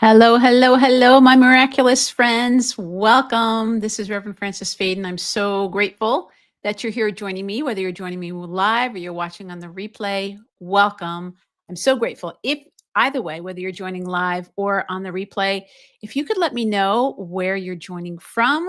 Hello, hello, hello, my miraculous friends. Welcome. This is Reverend Francis Fayden. I'm so grateful that you're here joining me, whether you're joining me live or you're watching on the replay. Welcome. I'm so grateful. If either way, whether you're joining live or on the replay, if you could let me know where you're joining from,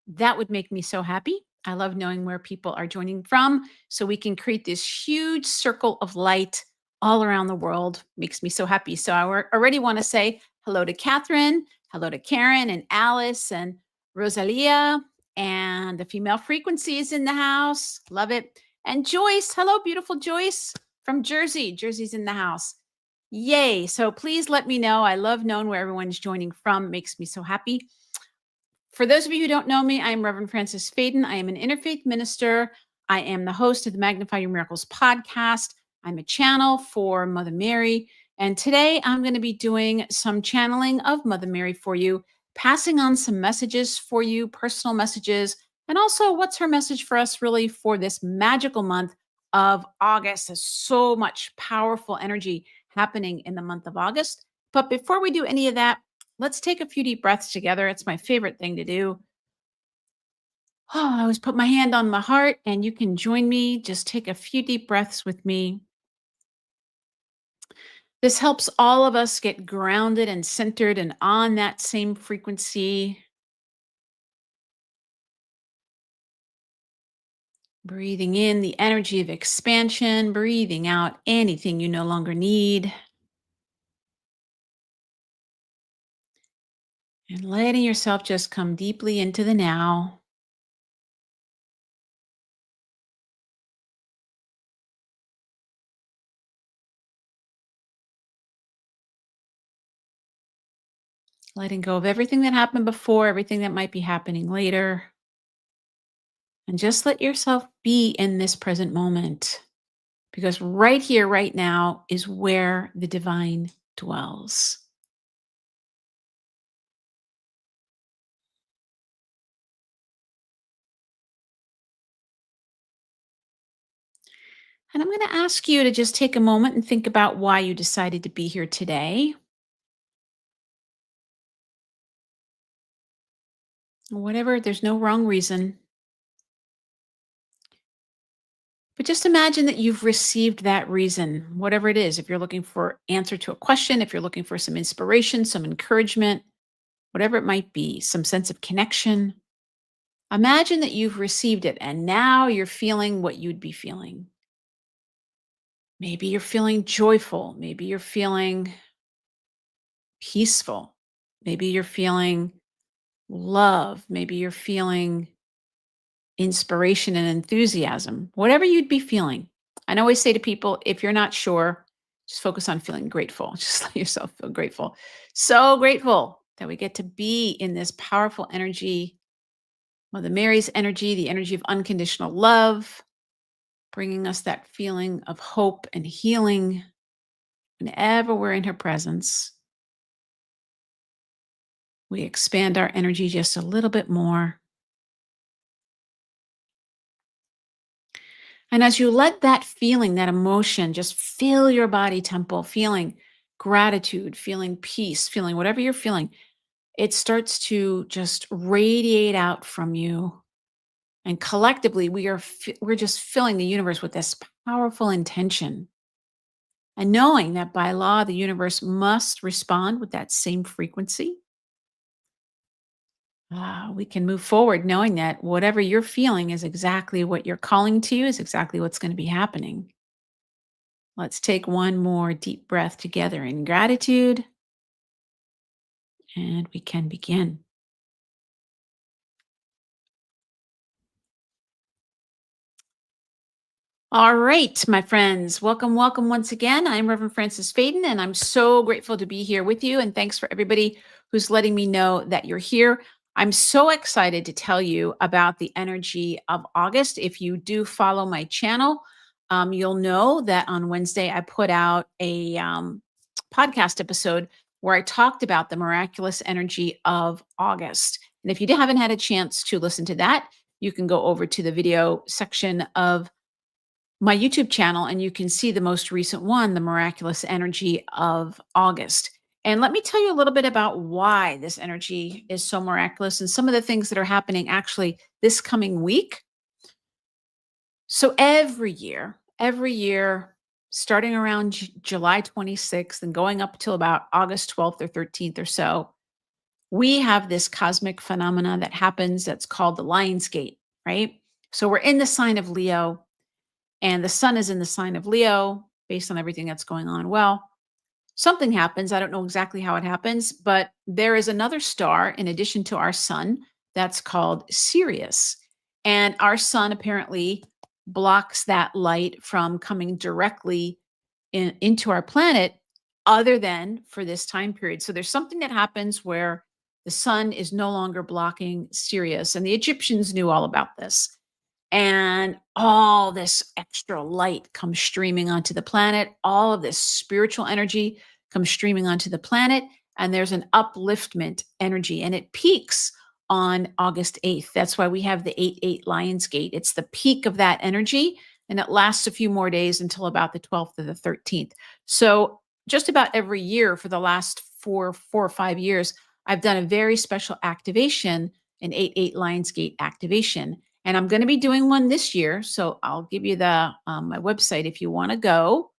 that would make me so happy. I love knowing where people are joining from so we can create this huge circle of light all around the world. Makes me so happy. So already want to say hello to Catherine. Hello to Karen and Alice and Rosalia and the female frequencies in the house. Love it. And Joyce. Hello, beautiful Joyce from Jersey. Jersey's in the house. Yay. So please let me know. I love knowing where everyone's joining from. Makes me so happy. For those of you who don't know me, I am Reverend Francis Fayden. I am an interfaith minister. I am the host of the Magnify Your Miracles podcast. I'm a channel for Mother Mary. And today I'm going to be doing some channeling of Mother Mary for you, passing on some messages for you, personal messages, and also what's her message for us really for this magical month of August. There's so much powerful energy happening in the month of August. But before we do any of that, let's take a few deep breaths together. It's my favorite thing to do. I always put my hand on my heart, and you can join me. Just take a few deep breaths with me. This helps all of us get grounded and centered and on that same frequency. Breathing in the energy of expansion, breathing out anything you no longer need. And letting yourself just come deeply into the now. Letting go of everything that happened before, everything that might be happening later. And just let yourself be in this present moment. Because right here, right now, is where the divine dwells. And I'm going to ask you to just take a moment and think about why you decided to be here today. Whatever, there's no wrong reason. But just imagine that you've received that reason, whatever it is. If you're looking for answer to a question, if you're looking for some inspiration, some encouragement, whatever it might be, some sense of connection, imagine that you've received it and now you're feeling what you'd be feeling. Maybe you're feeling joyful. Maybe you're feeling peaceful. Maybe you're feeling love. Maybe you're feeling inspiration and enthusiasm, whatever you'd be feeling. I always say to people, if you're not sure, just focus on feeling grateful. Just let yourself feel grateful. So grateful that we get to be in this powerful energy, Mother Mary's energy, the energy of unconditional love, bringing us that feeling of hope and healing whenever we're in her presence. We expand our energy just a little bit more. And as you let that feeling, that emotion just fill your body temple, feeling gratitude, feeling peace, feeling whatever you're feeling, it starts to just radiate out from you. And collectively, we're just filling the universe with this powerful intention. And knowing that by law, the universe must respond with that same frequency. We can move forward knowing that whatever you're feeling is exactly what you're calling to you, is exactly what's going to be happening. Let's take one more deep breath together in gratitude, and we can begin. All right, my friends, welcome, welcome once again. I'm Reverend Francis Fayden, and I'm so grateful to be here with you. And thanks for everybody who's letting me know that you're here. I'm so excited to tell you about the energy of August. If you do follow my channel, you'll know that on Wednesday I put out a podcast episode where I talked about the miraculous energy of August. And if you haven't had a chance to listen to that, you can go over to the video section of my YouTube channel and you can see the most recent one, the miraculous energy of August. And let me tell you a little bit about why this energy is so miraculous and some of the things that are happening actually this coming week. So every year, starting around July 26th and going up till about August 12th or 13th or so, we have this cosmic phenomena that happens that's called the Lion's Gate, right? So we're in the sign of Leo, and the sun is in the sign of Leo based on everything that's going on. Well, something happens. I don't know exactly how it happens, but there is another star in addition to our sun that's called Sirius. And our sun apparently blocks that light from coming directly into our planet, other than for this time period. So there's something that happens where the sun is no longer blocking Sirius. And the Egyptians knew all about this, and all this extra light comes streaming onto the planet. All of this spiritual energy comes streaming onto the planet. And there's an upliftment energy, and it peaks on August 8th. That's why we have the 8-8 Lions Gate. It's the peak of that energy, and it lasts a few more days until about the 12th or the 13th. So, just about every year for the last four or 5 years, I've done a very special activation, an 8-8 Lionsgate activation. And I'm going to be doing one this year. So I'll give you the my website if you want to go.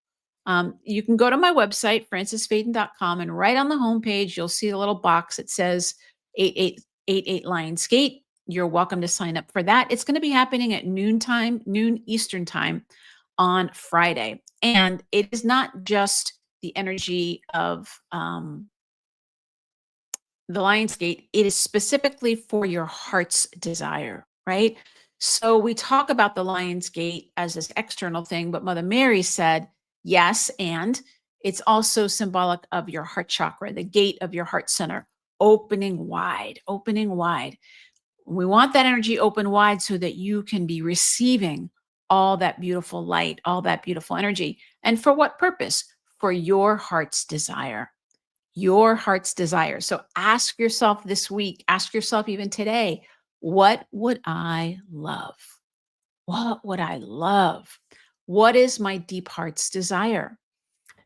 You can go to my website, francisfayden.com, and right on the homepage, you'll see the little box that says 8888 Lionsgate. You're welcome to sign up for that. It's going to be happening at noon Eastern time on Friday. And it is not just the energy of the Lion's Gate, it is specifically for your heart's desire, right? So we talk about the Lion's Gate as this external thing, but Mother Mary said, yes, and it's also symbolic of your heart chakra, the gate of your heart center, opening wide, opening wide. We want that energy open wide so that you can be receiving all that beautiful light, all that beautiful energy. And for what purpose? For your heart's desire, your heart's desire. So ask yourself this week, ask yourself even today, what would I love? What would I love? What is my deep heart's desire?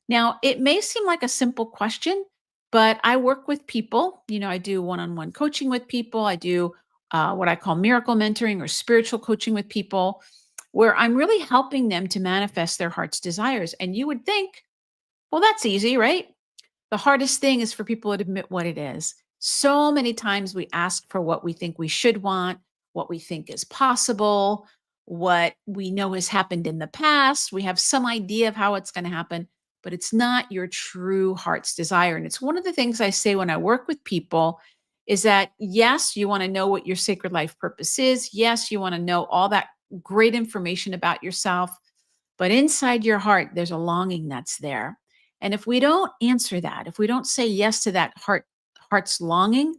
Now, it may seem like a simple question, but I work with people. I do one on one coaching with people. I do what I call miracle mentoring or spiritual coaching with people, where I'm really helping them to manifest their heart's desires. And you would think, well, that's easy, right? The hardest thing is for people to admit what it is. So many times we ask for what we think we should want, what we think is possible, what we know has happened in the past. We have some idea of how it's going to happen, but it's not your true heart's desire. And it's one of the things I say when I work with people is that, yes, you want to know what your sacred life purpose is. Yes, you want to know all that great information about yourself, but inside your heart, there's a longing that's there. And if we don't answer that, if we don't say yes to that heart's longing,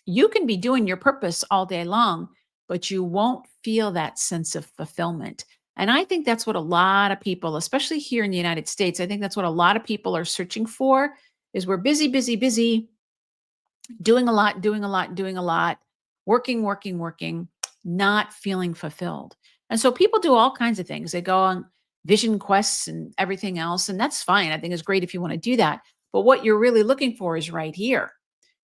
you can be doing your purpose all day long, but you won't feel that sense of fulfillment. And I think that's what a lot of people, especially here in the United States, I think that's what a lot of people are searching for is we're busy, busy, busy, doing a lot, doing a lot, doing a lot, working, working, working, not feeling fulfilled. And so people do all kinds of things. They go on vision quests and everything else, and that's fine. I think it's great if you want to do that. But what you're really looking for is right here.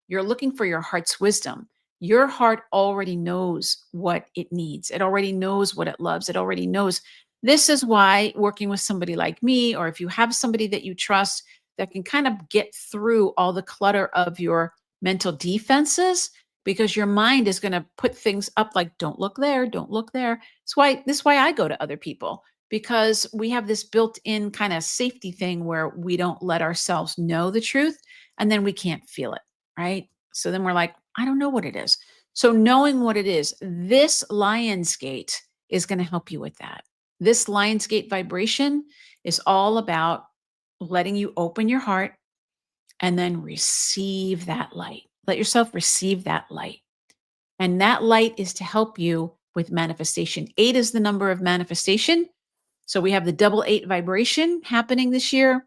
You're looking for your heart's wisdom. Your heart already knows what it needs. It already knows what it loves. It already knows. This is why working with somebody like me, or if you have somebody that you trust that can kind of get through all the clutter of your mental defenses, because your mind is going to put things up like, don't look there, don't look there. This is why I go to other people, because we have this built-in kind of safety thing where we don't let ourselves know the truth, and then we can't feel it, right? So then we're like, I don't know what it is. So knowing what it is, this Lionsgate is going to help you with that. This Lionsgate vibration is all about letting you open your heart and then receive that light. Let yourself receive that light. And that light is to help you with manifestation. 8 is the number of manifestation. So we have the double 8 vibration happening this year.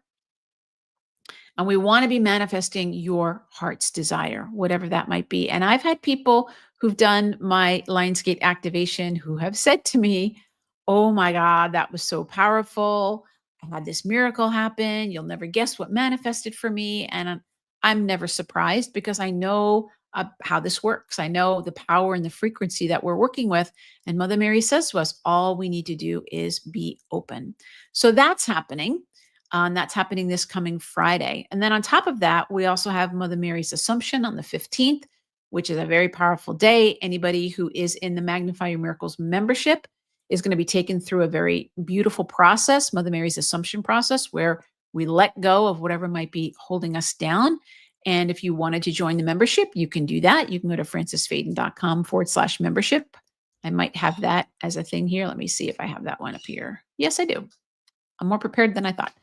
And we want to be manifesting your heart's desire, whatever that might be. And I've had people who've done my Lionsgate activation who have said to me, oh my God, that was so powerful. I had this miracle happen. You'll never guess what manifested for me. And I'm never surprised because I know how this works. I know the power and the frequency that we're working with. And Mother Mary says to us, all we need to do is be open. So that's happening. And that's happening this coming Friday. And then on top of that, we also have Mother Mary's Assumption on the 15th, which is a very powerful day. Anybody who is in the Magnify Your Miracles membership is going to be taken through a very beautiful process, Mother Mary's Assumption process, where we let go of whatever might be holding us down. And if you wanted to join the membership, you can do that. You can go to francisfayden.com/membership. I might have that as a thing here. Let me see if I have that one up here. Yes, I do. I'm more prepared than I thought.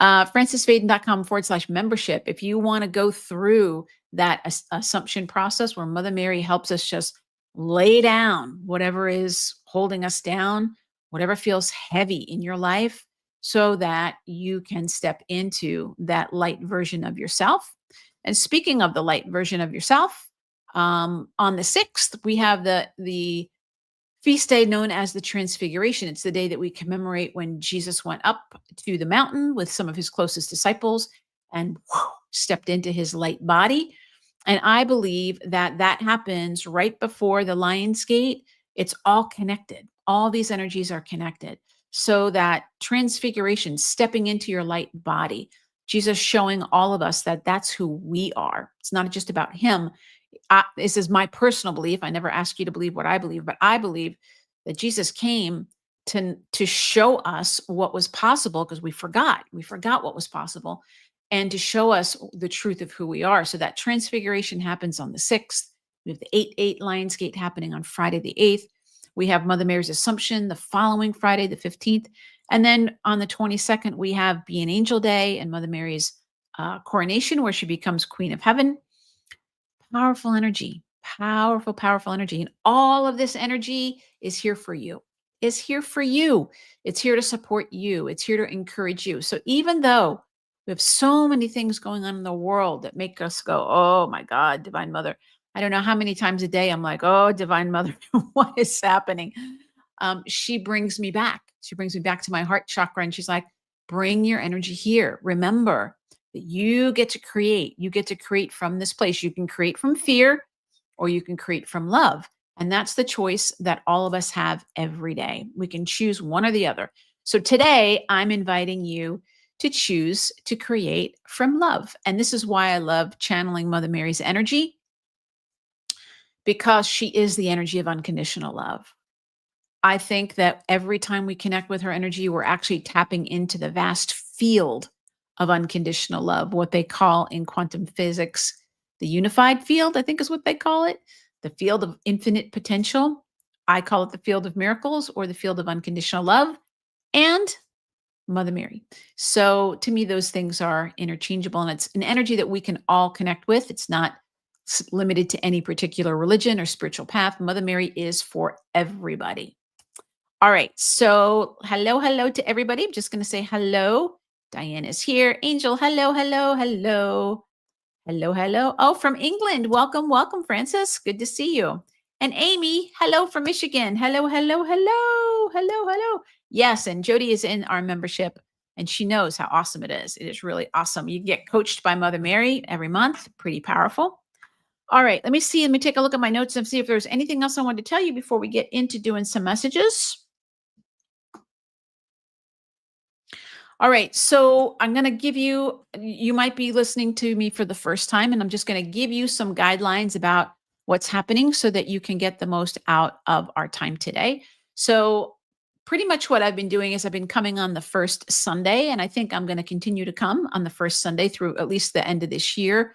francisfayden.com/membership. If you want to go through that assumption process where Mother Mary helps us just lay down whatever is holding us down, whatever feels heavy in your life, so that you can step into that light version of yourself. And speaking of the light version of yourself, on the 6th, we have the feast day known as the Transfiguration. It's the day that we commemorate when Jesus went up to the mountain with some of his closest disciples and stepped into his light body. And I believe that that happens right before the Lion's Gate. It's all connected. All these energies are connected. So that transfiguration, stepping into your light body, Jesus showing all of us that that's who we are. It's not just about him. This is my personal belief. I never ask you to believe what I believe, but I believe that Jesus came to show us what was possible because we forgot. We forgot what was possible, and to show us the truth of who we are. So that transfiguration happens on the 6th. We have the 8/8 Lions Gate happening on Friday the 8th. We have Mother Mary's Assumption the following Friday, the 15th. And then on the 22nd, we have Be an Angel Day and Mother Mary's coronation, where she becomes Queen of Heaven. Powerful energy, powerful, powerful energy. And all of this energy is here for you. Is here for you. It's here to support you. It's here to encourage you. So even though we have so many things going on in the world that make us go, oh my God, Divine Mother. I don't know how many times a day I'm like, oh, Divine Mother, what is happening? She brings me back. She brings me back to my heart chakra. And she's like, bring your energy here. Remember that you get to create. You get to create from this place. You can create from fear or you can create from love. And that's the choice that all of us have every day. We can choose one or the other. So today, I'm inviting you to choose to create from love. And this is why I love channeling Mother Mary's energy, because she is the energy of unconditional love. I think that every time we connect with her energy, we're actually tapping into the vast field of unconditional love, what they call in quantum physics, the unified field, I think is what they call it, the field of infinite potential. I call it the field of miracles or the field of unconditional love and Mother Mary. So to me, those things are interchangeable, and it's an energy that we can all connect with. It's not limited to any particular religion or spiritual path. Mother Mary is for everybody. All right. So hello, hello to everybody. I'm just going to say hello. Diane is here. Angel, hello, hello, hello. Hello, hello. Oh, from England. Welcome, welcome, Francis. Good to see you. And Amy, hello from Michigan. Hello, hello, hello, hello, hello. Yes, and Jody is in our membership, and she knows how awesome it is. It is really awesome. You get coached by Mother Mary every month. Pretty powerful. All right. Let me see. Let me take a look at my notes and see if there's anything else I wanted to tell you before we get into doing some messages. All right. So I'm going to give you, you might be listening to me for the first time, and I'm just going to give you some guidelines about what's happening so that you can get the most out of our time today. So, pretty much what I've been doing is I've been coming on the first Sunday, and I think I'm going to continue to come on the first Sunday through at least the end of this year,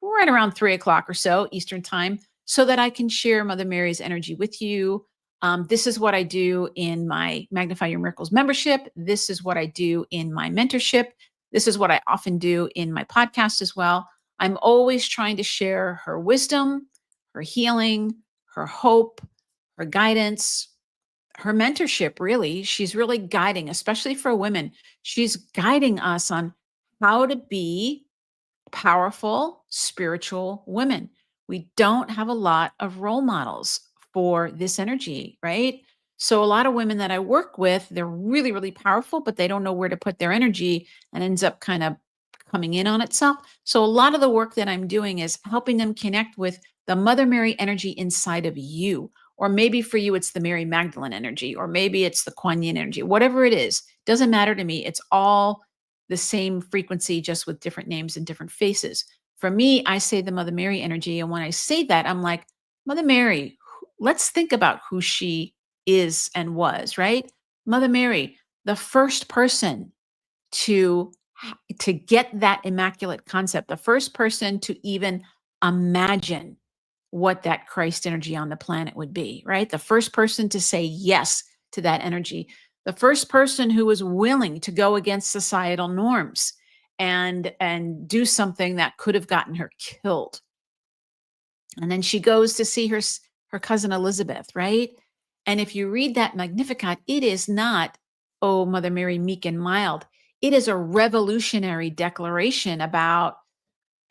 right around 3 o'clock or so Eastern time, so that I can share Mother Mary's energy with you. This is what I do in my Magnify Your Miracles membership. This is what I do in my mentorship. This is what I often do in my podcast as well. I'm always trying to share her wisdom, her healing, her hope, her guidance, her mentorship. Really, she's really guiding, especially for women. She's guiding us on how to be powerful spiritual women. We don't have a lot of role models for this energy, right? So a lot of women that I work with, they're really, really powerful, but they don't know where to put their energy and ends up kind of coming in on itself. So a lot of the work that I'm doing is helping them connect with the Mother Mary energy inside of you. Or maybe for you, it's the Mary Magdalene energy, or maybe it's the Kuan Yin energy, whatever it is, doesn't matter to me. It's all the same frequency, just with different names and different faces. For me, I say the Mother Mary energy. And when I say that, I'm like, Mother Mary, let's think about who she is and was, right? Mother Mary, the first person to to get that immaculate concept, the first person to even imagine what that Christ energy on the planet would be, right? The first person to say yes to that energy, the first person who was willing to go against societal norms and do something that could have gotten her killed. And then she goes to see her cousin Elizabeth, right? And if you read that Magnificat, it is not, oh, Mother Mary, meek and mild. It is a revolutionary declaration about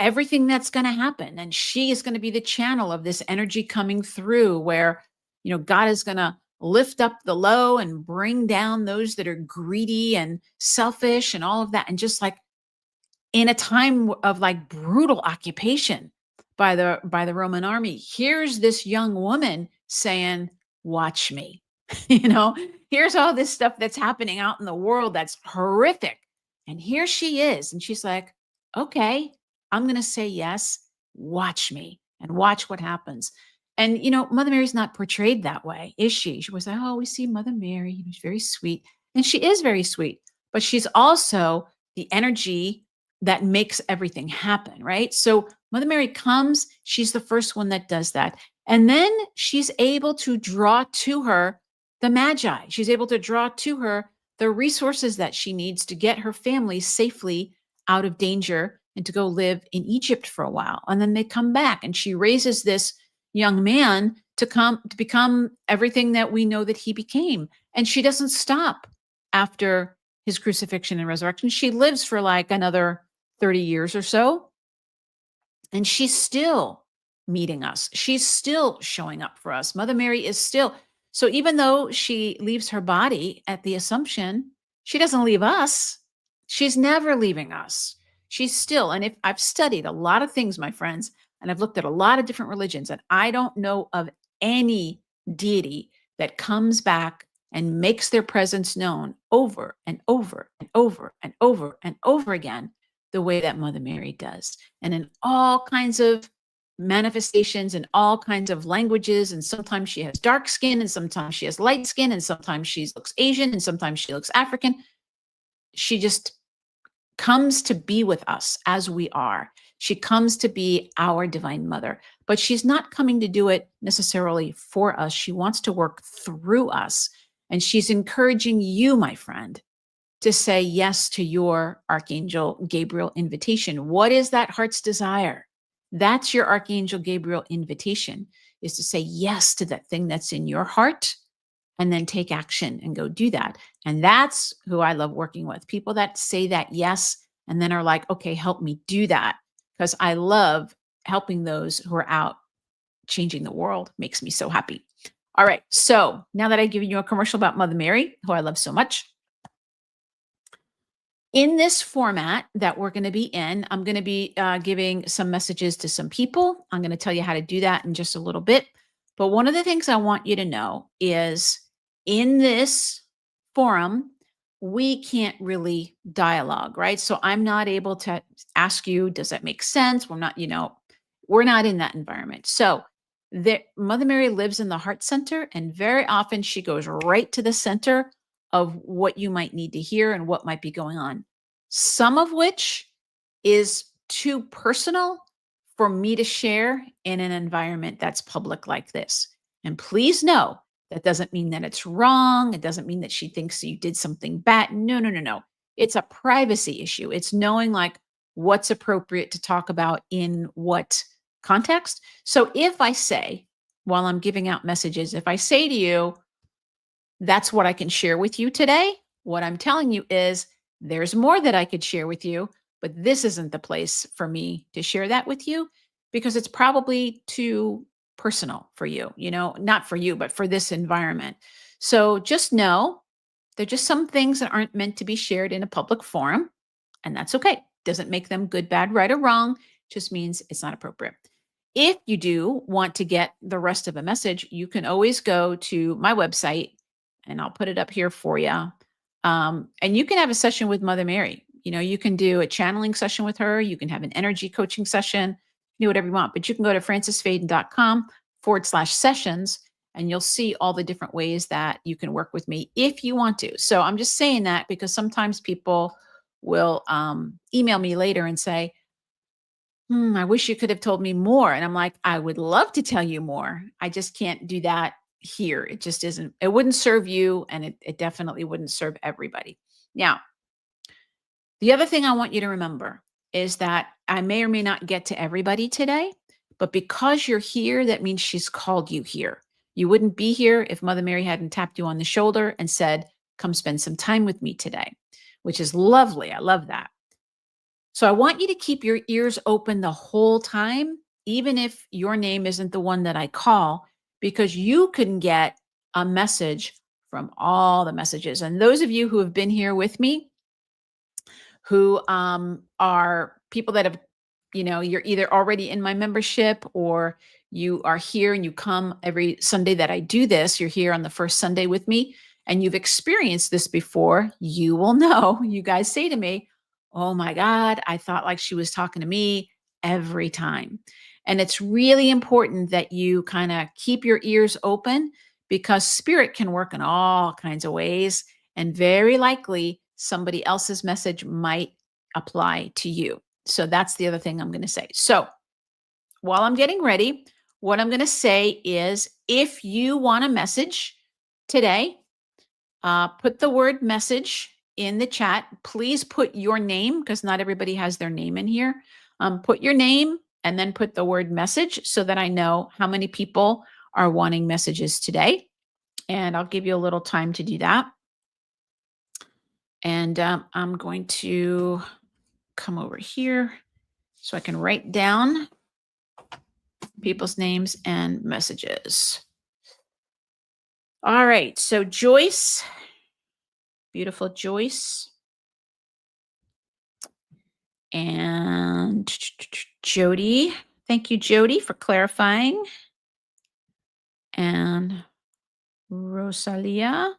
everything that's going to happen. And she is going to be the channel of this energy coming through where, God is going to lift up the low and bring down those that are greedy and selfish and all of that. And just like in a time of like brutal occupation by the Roman army, here's this young woman saying, "Watch me." you know, here's all this stuff that's happening out in the world that's horrific. And here she is, and she's like, "Okay, I'm going to say yes. Watch me and watch what happens." And Mother Mary's not portrayed that way, is she? She was like, "Oh, we see Mother Mary, she's very sweet." And she is very sweet, but she's also the energy that makes everything happen, right? So Mother Mary comes, she's the first one that does that. And then she's able to draw to her the Magi. She's able to draw to her the resources that she needs to get her family safely out of danger and to go live in Egypt for a while. And then they come back and she raises this young man to become everything that we know that he became. And she doesn't stop after his crucifixion and resurrection. She lives for like another 30 years or so. And she's still meeting us. She's still showing up for us. Mother Mary is still. So even though she leaves her body at the Assumption, she doesn't leave us. She's never leaving us. She's still. And if I've studied a lot of things, my friends, and I've looked at a lot of different religions, and I don't know of any deity that comes back and makes their presence known over and over and over and over and over again the way that Mother Mary does. And in all kinds of manifestations and all kinds of languages. And sometimes she has dark skin, and sometimes she has light skin, and sometimes she looks Asian, and sometimes she looks African. She just comes to be with us as we are. She comes to be our divine mother, but she's not coming to do it necessarily for us. She wants to work through us. And she's encouraging you, my friend, to say yes to your Archangel Gabriel invitation. What is that heart's desire? That's your Archangel Gabriel invitation, is to say yes to that thing that's in your heart and then take action and go do that. And that's who I love working with. People that say that yes and then are like, okay, help me do that. Because I love helping those who are out changing the world. Makes me so happy. All right. So now that I've given you a commercial about Mother Mary, who I love so much, in this format that we're going to be in, I'm going to be giving some messages to some people. I'm going to tell you how to do that in just a little bit. But one of the things I want you to know is in this forum, we can't really dialogue, right? So I'm not able to ask you, does that make sense? We're not in that environment. So Mother Mary lives in the heart center, and very often she goes right to the center of what you might need to hear and what might be going on. Some of which is too personal for me to share in an environment that's public like this. And please know that doesn't mean that it's wrong. It doesn't mean that she thinks you did something bad. No, no, no, no. It's a privacy issue. It's knowing like what's appropriate to talk about in what context. So if I say, while I'm giving out messages, if I say to you, that's what I can share with you today, what I'm telling you is there's more that I could share with you, but this isn't the place for me to share that with you because it's probably too personal for you, not for you, but for this environment. So just know there are just some things that aren't meant to be shared in a public forum, and that's okay. Doesn't make them good, bad, right, or wrong. Just means it's not appropriate. If you do want to get the rest of a message, you can always go to my website and I'll put it up here for you. And you can have a session with Mother Mary. You can do a channeling session with her. You can have an energy coaching session, do whatever you want. But you can go to francisfayden.com/sessions and you'll see all the different ways that you can work with me if you want to. So I'm just saying that because sometimes people will email me later and say, I wish you could have told me more. And I'm like, I would love to tell you more. I just can't do that here. It just isn't, it wouldn't serve you and it definitely wouldn't serve everybody. Now, the other thing I want you to remember is that I may or may not get to everybody today, but because you're here, that means she's called you here. You wouldn't be here if Mother Mary hadn't tapped you on the shoulder and said, come spend some time with me today, which is lovely. I love that. So I want you to keep your ears open the whole time, even if your name isn't the one that I call, because you can get a message from all the messages. And those of you who have been here with me, who are people that have, you're either already in my membership or you are here and you come every Sunday that I do this. You're here on the first Sunday with me and you've experienced this before. You will know. You guys say to me, oh my God, I thought like she was talking to me every time. And it's really important that you kind of keep your ears open because spirit can work in all kinds of ways. And very likely somebody else's message might apply to you. So that's the other thing I'm going to say. So while I'm getting ready, what I'm going to say is if you want a message today, put the word message in the chat. Please put your name because not everybody has their name in here. Put your name and then put the word message so that I know how many people are wanting messages today. And I'll give you a little time to do that. And I'm going to come over here so I can write down people's names and messages. All right. So Joyce, beautiful Joyce. And Jody. Thank you, Jody, for clarifying. And Rosalia.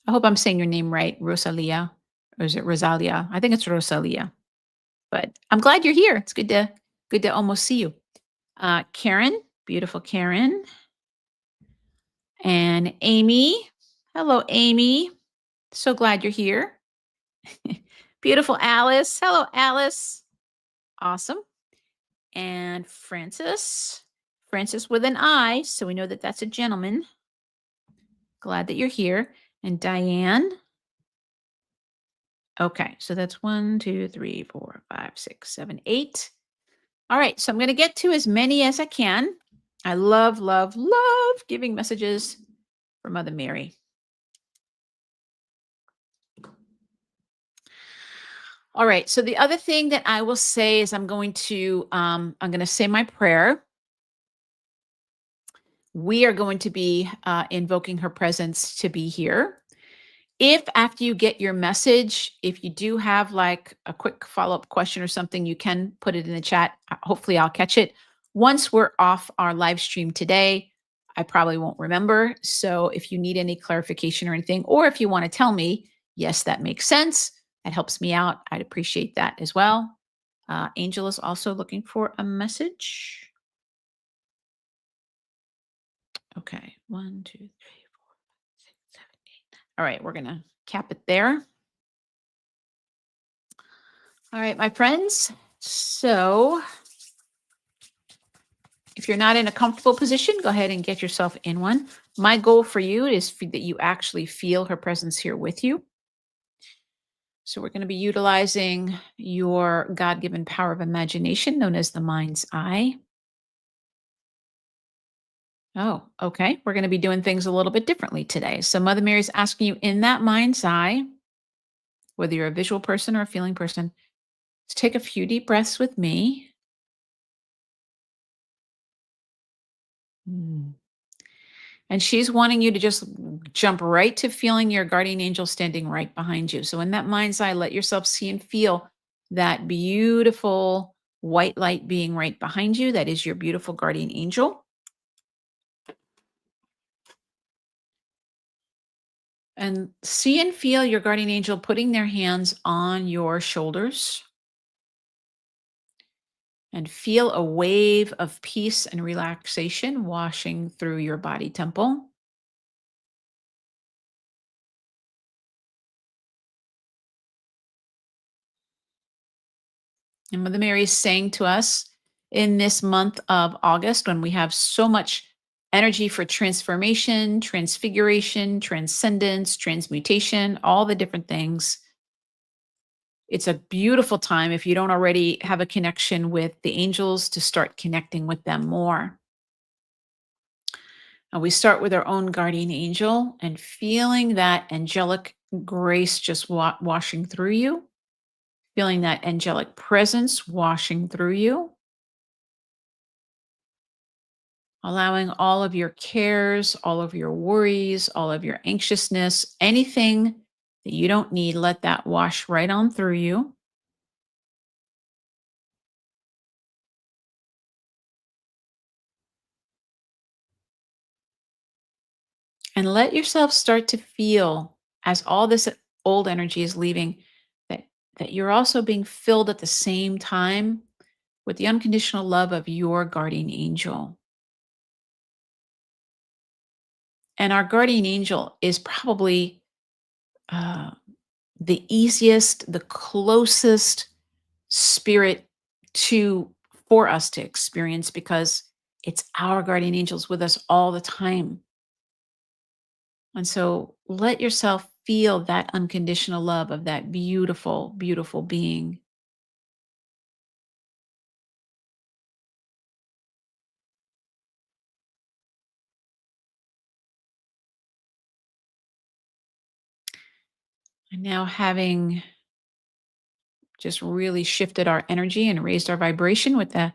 I hope I'm saying your name right, Rosalia. Or is it Rosalia? I think it's Rosalia. But I'm glad you're here. It's good to almost see you. Karen, beautiful Karen. And Amy. Hello, Amy. So glad you're here. Beautiful Alice. Hello, Alice. Awesome. And Francis. Francis with an I, so we know that that's a gentleman. Glad that you're here. And Diane. Okay, so that's 1, 2, 3, 4, 5, 6, 7, 8. All right, so I'm going to get to as many as I can. I love, love, love giving messages for Mother Mary. All right, so the other thing that I will say is I'm going to say my prayer. We are going to be invoking her presence to be here. If after you get your message, if you do have like a quick follow-up question or something, you can put it in the chat. Hopefully I'll catch it. Once we're off our live stream today, I probably won't remember. So if you need any clarification or anything, or if you want to tell me, yes, that makes sense, that helps me out, I'd appreciate that as well. Angel is also looking for a message. Okay, 1, 2, 3, 4, 5, 6, 7, 8. All right, we're going to cap it there. All right, my friends. So if you're not in a comfortable position, go ahead and get yourself in one. My goal for you is that you actually feel her presence here with you. So we're going to be utilizing your God-given power of imagination known as the mind's eye. Oh, okay. We're going to be doing things a little bit differently today. So Mother Mary's asking you in that mind's eye, whether you're a visual person or a feeling person, to take a few deep breaths with me. And she's wanting you to just jump right to feeling your guardian angel standing right behind you. So in that mind's eye, let yourself see and feel that beautiful white light being right behind you. That is your beautiful guardian angel. And see and feel your guardian angel putting their hands on your shoulders, and feel a wave of peace and relaxation washing through your body temple. And Mother Mary is saying to us in this month of August, when we have so much energy for transformation, transfiguration, transcendence, transmutation, all the different things, it's a beautiful time, if you don't already have a connection with the angels, to start connecting with them more. And we start with our own guardian angel and feeling that angelic grace just washing through you, feeling that angelic presence washing through you, allowing all of your cares, all of your worries, all of your anxiousness, anything that you don't need, let that wash right on through you. And let yourself start to feel, as all this old energy is leaving, that you're also being filled at the same time with the unconditional love of your guardian angel. And our guardian angel is probably uh, the easiest, the closest spirit to for us to experience, because it's our guardian angels with us all the time. And so let yourself feel that unconditional love of that beautiful, beautiful being. And now, having just really shifted our energy and raised our vibration with the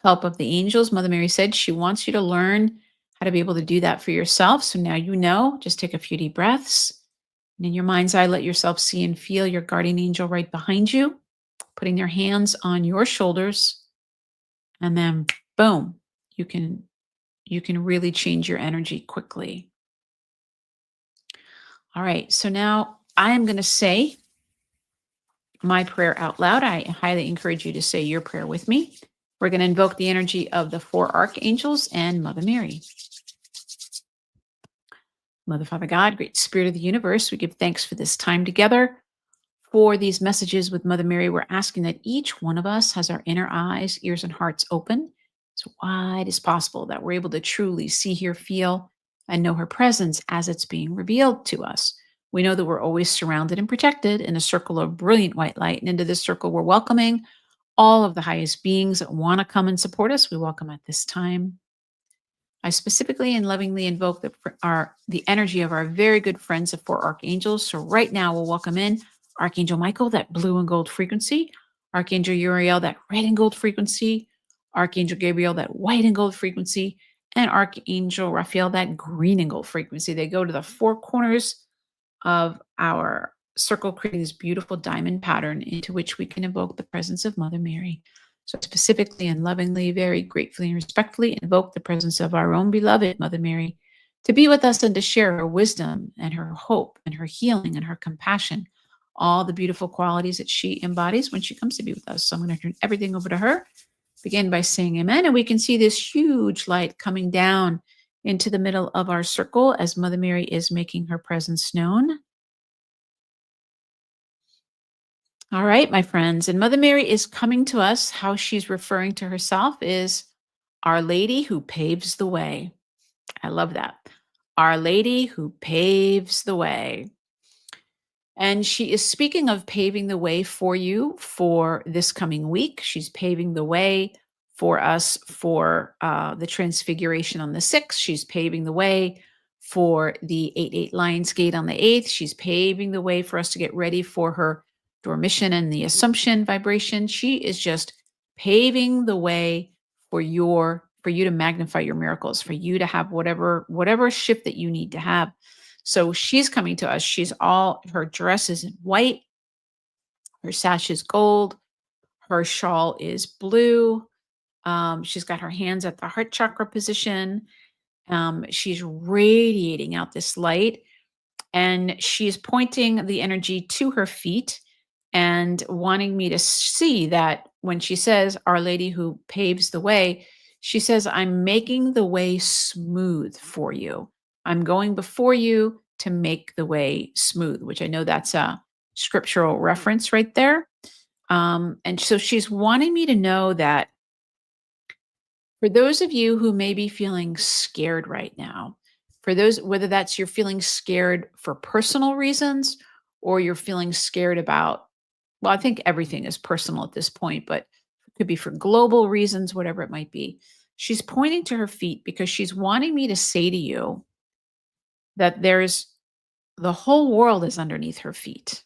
help of the angels, Mother Mary said she wants you to learn how to be able to do that for yourself. So now you know, just take a few deep breaths. And in your mind's eye, let yourself see and feel your guardian angel right behind you, putting their hands on your shoulders. And then boom, you can really change your energy quickly. All right. So now I am going to say my prayer out loud. I highly encourage you to say your prayer with me. We're going to invoke the energy of the four archangels and Mother Mary. Mother, Father God, great spirit of the universe, we give thanks for this time together, for these messages with Mother Mary. We're asking that each one of us has our inner eyes, ears, and hearts open as wide as possible, that we're able to truly see, hear, feel, and know her presence as it's being revealed to us. We know that we're always surrounded and protected in a circle of brilliant white light. And into this circle, we're welcoming all of the highest beings that want to come and support us. We welcome at this time. I specifically and lovingly invoke the energy of our very good friends, the four archangels. So right now we'll welcome in Archangel Michael, that blue and gold frequency, Archangel Uriel, that red and gold frequency, Archangel Gabriel, that white and gold frequency, and Archangel Raphael, that green and gold frequency. They go to the four corners of our circle, creating this beautiful diamond pattern into which we can invoke the presence of Mother Mary. So specifically and lovingly, very gratefully and respectfully invoke the presence of our own beloved Mother Mary to be with us and to share her wisdom and her hope and her healing and her compassion, all the beautiful qualities that she embodies when she comes to be with us. So I'm going to turn everything over to her. Begin by saying amen. And we can see this huge light coming down into the middle of our circle as Mother Mary is making her presence known. All right, my friends. And Mother Mary is coming to us. How she's referring to herself is Our Lady who paves the way. I love that. Our Lady who paves the way. And she is speaking of paving the way for you for this coming week. She's paving the way for us for the transfiguration on the 6th. She's paving the way for the 8-8 Lions Gate on the 8th. She's paving the way for us to get ready for her Dormition and the Assumption vibration. She is just paving the way for you to magnify your miracles, for you to have whatever shift that you need to have. So she's coming to us. Her dress is in white, her sash is gold, Her shawl is blue. She's got her hands at the heart chakra position. She's radiating out this light, and she's pointing the energy to her feet and wanting me to see that when she says, Our Lady who paves the way, she says, I'm making the way smooth for you. I'm going before you to make the way smooth, which I know that's a scriptural reference right there. And so she's wanting me to know that for those of you who may be feeling scared right now, for those, whether that's you're feeling scared for personal reasons or you're feeling scared about, well, I think everything is personal at this point, but it could be for global reasons, whatever it might be. She's pointing to her feet because she's wanting me to say to you that the whole world is underneath her feet.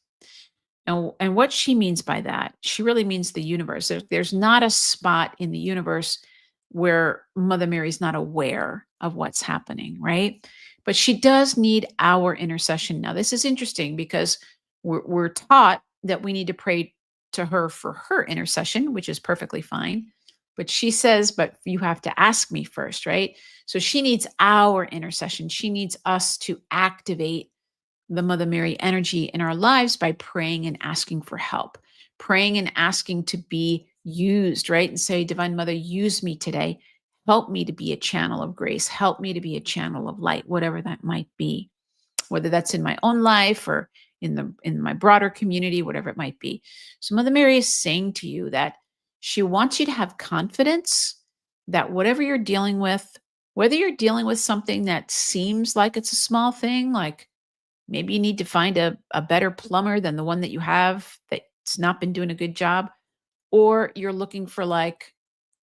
And what she means by that, she really means the universe. There's not a spot in the universe where Mother Mary's not aware of what's happening, right? But she does need our intercession. Now, this is interesting because we're taught that we need to pray to her for her intercession, which is perfectly fine. But she says, but you have to ask me first, right? So she needs our intercession. She needs us to activate the Mother Mary energy in our lives by praying and asking for help, praying and asking to be used, right? And say, Divine Mother, use me today. Help me to be a channel of grace. Help me to be a channel of light, whatever that might be, whether that's in my own life or in my broader community, whatever it might be. So Mother Mary is saying to you that she wants you to have confidence that whatever you're dealing with, whether you're dealing with something that seems like it's a small thing, like maybe you need to find a better plumber than the one that you have that's not been doing a good job, or you're looking for like,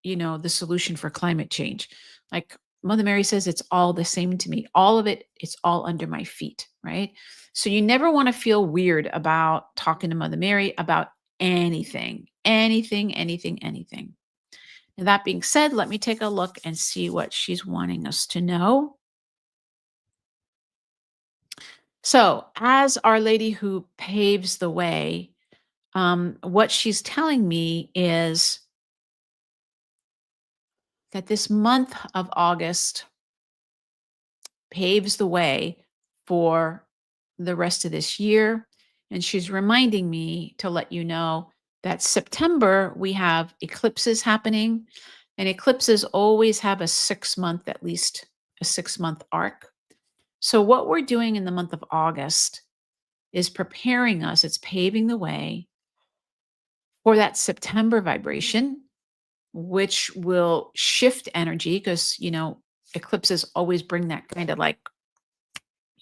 the solution for climate change. Like Mother Mary says, it's all the same to me. All of it, it's all under my feet, right? So you never want to feel weird about talking to Mother Mary about anything, anything, anything, anything. And that being said, let me take a look and see what she's wanting us to know. So, as Our Lady who paves the way, what she's telling me is that this month of August paves the way for the rest of this year. And she's reminding me to let you know that September, we have eclipses happening, and eclipses always have a 6 month, at least a 6 month arc. So, what we're doing in the month of August is preparing us, it's paving the way for that September vibration, which will shift energy because, eclipses always bring that kind of like,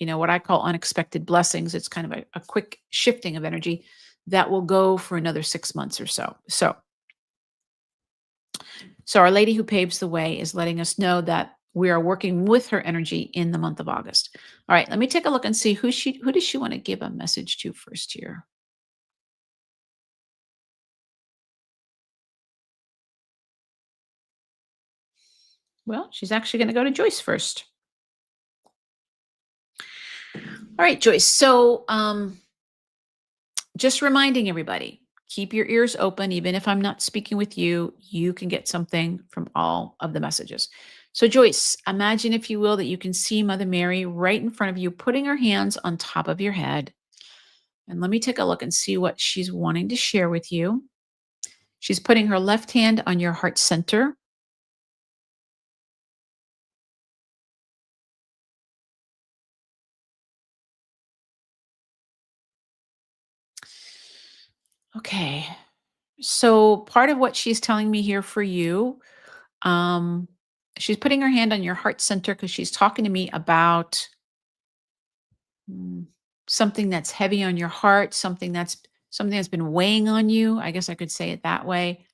what I call unexpected blessings. It's kind of a quick shifting of energy that will go for another 6 months or so. So Our Lady who paves the way is letting us know that we are working with her energy in the month of August. All right, let me take a look and see who does she want to give a message to first here. Well, she's actually going to go to Joyce first. All right, Joyce. So, just reminding everybody, keep your ears open. Even if I'm not speaking with you, you can get something from all of the messages. So, Joyce, imagine, if you will, that you can see Mother Mary right in front of you, putting her hands on top of your head. And let me take a look and see what she's wanting to share with you. She's putting her left hand on your heart center. Okay. So, part of what she's telling me here for you, um, she's putting her hand on your heart center because she's talking to me about something that's heavy on your heart, something that's been weighing on you. I guess I could say it that way.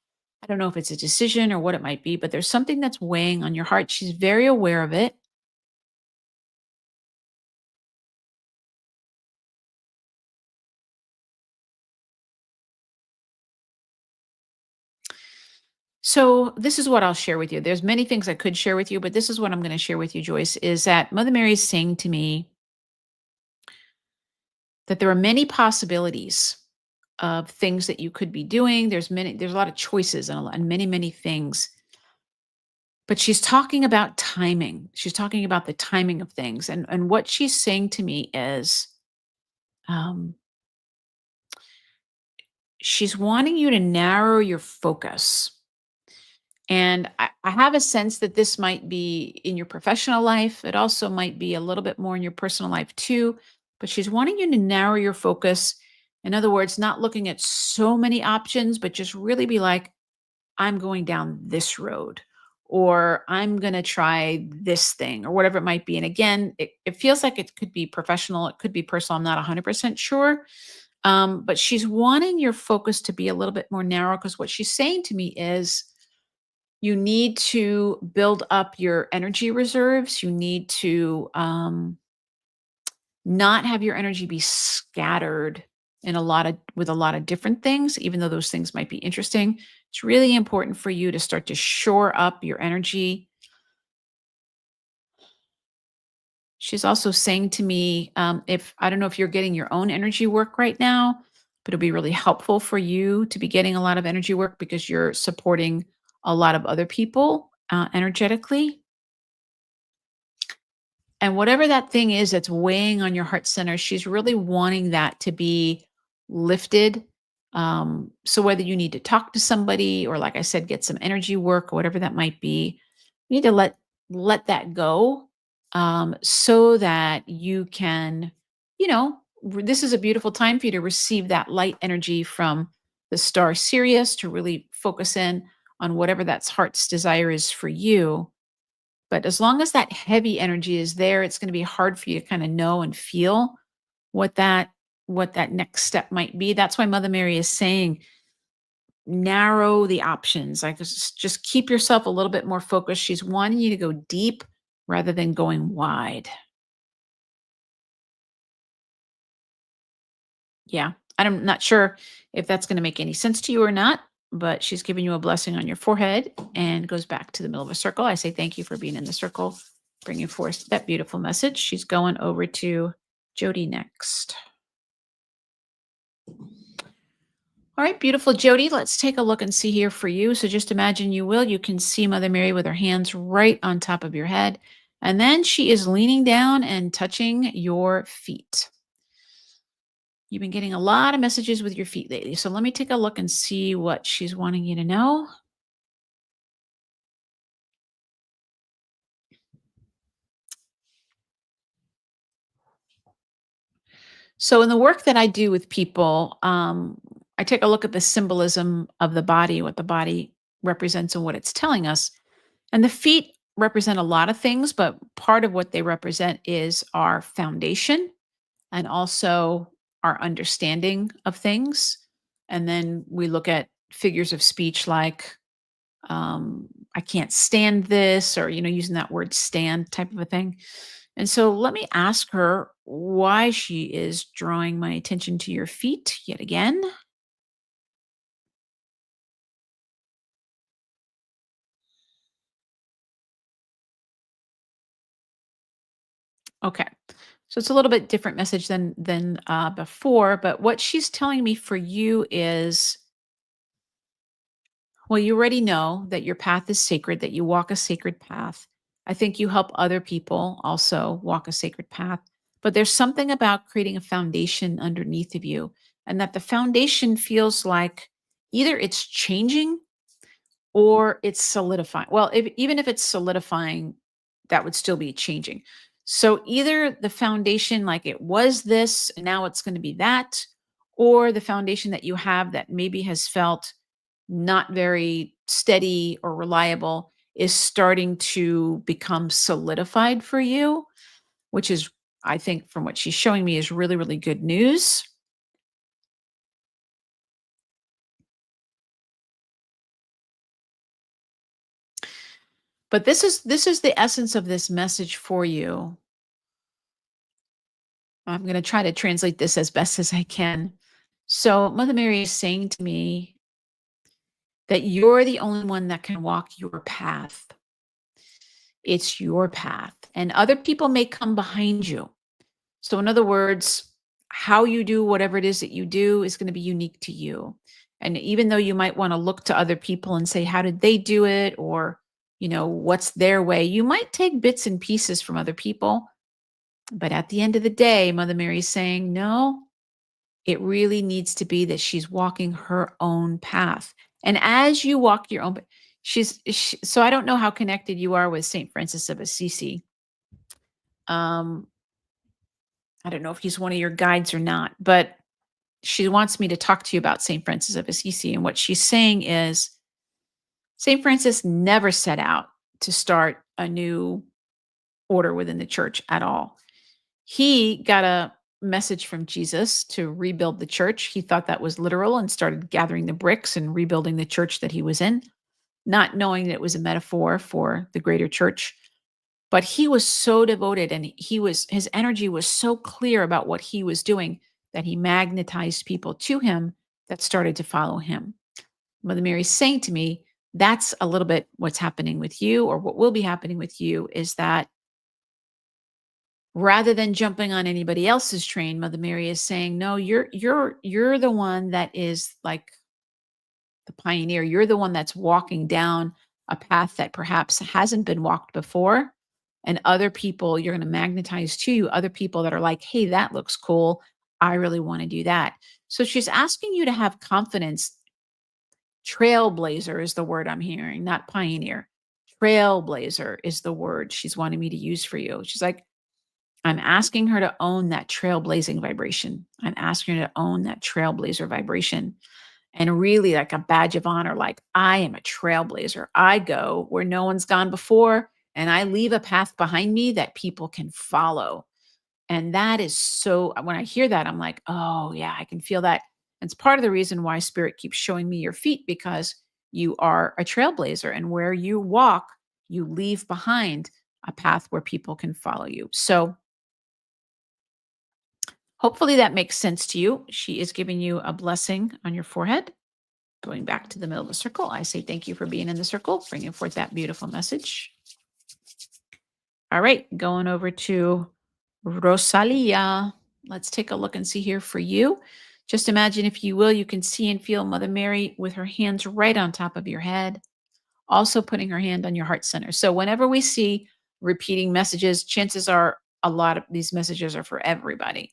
I don't know if it's a decision or what it might be, but there's something that's weighing on your heart. She's very aware of it. So this is what I'll share with you. There's many things I could share with you, but this is what I'm going to share with you, Joyce, is that Mother Mary is saying to me that there are many possibilities of things that you could be doing. There's a lot of choices and many, many things. But she's talking about timing. She's talking about the timing of things. And what she's saying to me is um, she's wanting you to narrow your focus. And I have a sense that this might be in your professional life. It also might be a little bit more in your personal life too. But she's wanting you to narrow your focus. In other words, not looking at so many options, but just really be like, I'm going down this road, or I'm going to try this thing, or whatever it might be. And again, it feels like it could be professional, it could be personal. I'm not 100% sure. But she's wanting your focus to be a little bit more narrow because what she's saying to me is you need to build up your energy reserves. You need to not have your energy be scattered with a lot of different things, even though those things might be interesting. It's really important for you to start to shore up your energy. She's also saying to me, if I don't know if you're getting your own energy work right now, but it'll be really helpful for you to be getting a lot of energy work because you're supporting a lot of other people energetically. And whatever that thing is that's weighing on your heart center, she's really wanting that to be lifted. So whether you need to talk to somebody or, like I said, get some energy work or whatever that might be, you need to let that go, so that you can, this is a beautiful time for you to receive that light energy from the star Sirius to really focus in on whatever that heart's desire is for you, but as long as that heavy energy is there, it's gonna be hard for you to kinda know and feel what that what that next step might be. That's why Mother Mary is saying, narrow the options. Like, just keep yourself a little bit more focused. She's wanting you to go deep rather than going wide. Yeah. I'm not sure if that's gonna make any sense to you or not, but she's giving you a blessing on your forehead and goes back to the middle of a circle. I say thank you for being in the circle, bringing forth that beautiful message. She's going over to Jody next. All right, beautiful Jody, let's take a look and see here for you. So just imagine you can see Mother Mary with her hands right on top of your head. And then she is leaning down and touching your feet. You've been getting a lot of messages with your feet lately. So let me take a look and see what she's wanting you to know. So in the work that I do with people, I take a look at the symbolism of the body, what the body represents and what it's telling us. And the feet represent a lot of things, but part of what they represent is our foundation and also our understanding of things. And then we look at figures of speech like, I can't stand this, or, using that word stand type of a thing. And so let me ask her why she is drawing my attention to your feet yet again. Okay. So it's a little bit different message than before, but what she's telling me for you is, well, you already know that your path is sacred, that you walk a sacred path. I think you help other people also walk a sacred path. But there's something about creating a foundation underneath of you, and that the foundation feels like either it's changing or it's solidifying. Well, even if it's solidifying, that would still be changing. So either the foundation, like it was this, and now it's going to be that, or the foundation that you have that maybe has felt not very steady or reliable is starting to become solidified for you, which is, I think, from what she's showing me, is really, really good news. But this is the essence of this message for you. I'm going to try to translate this as best as I can. So, Mother Mary is saying to me that you're the only one that can walk your path. It's your path, and other people may come behind you. So, in other words, how you do whatever it is that you do is going to be unique to you. And even though you might want to look to other people and say, how did they do it? Or, what's their way? You might take bits and pieces from other people. But at the end of the day, Mother Mary's saying, no, it really needs to be that she's walking her own path. And as you walk your own, so I don't know how connected you are with St. Francis of Assisi. Um, I don't know if he's one of your guides or not, but she wants me to talk to you about St. Francis of Assisi. And what she's saying is St. Francis never set out to start a new order within the church at all. He got a message from Jesus to rebuild the church. He thought that was literal and started gathering the bricks and rebuilding the church that he was in, not knowing that it was a metaphor for the greater church. But he was so devoted and his energy was so clear about what he was doing that he magnetized people to him that started to follow him. Mother Mary's saying to me, that's a little bit what's happening with you, or what will be happening with you, is that rather than jumping on anybody else's train, Mother Mary is saying, no, you're the one that is like the pioneer. You're the one that's walking down a path that perhaps hasn't been walked before. And other people, you're going to magnetize to you other people that are like, hey, that looks cool. I really want to do that. So she's asking you to have confidence. Trailblazer is the word I'm hearing, not pioneer. Trailblazer is the word she's wanting me to use for you. She's like, I'm asking her to own that trailblazing vibration. I'm asking her to own that trailblazer vibration, and really like a badge of honor, like I am a trailblazer. I go where no one's gone before, and I leave a path behind me that people can follow. And that is so, when I hear that, I'm like, oh, yeah, I can feel that. And it's part of the reason why Spirit keeps showing me your feet, because you are a trailblazer. And where you walk, you leave behind a path where people can follow you. So hopefully that makes sense to you. She is giving you a blessing on your forehead. Going back to the middle of the circle, I say thank you for being in the circle, bringing forth that beautiful message. All right, going over to Rosalia. Let's take a look and see here for you. Just imagine, if you will, you can see and feel Mother Mary with her hands right on top of your head, also putting her hand on your heart center. So whenever we see repeating messages, chances are a lot of these messages are for everybody.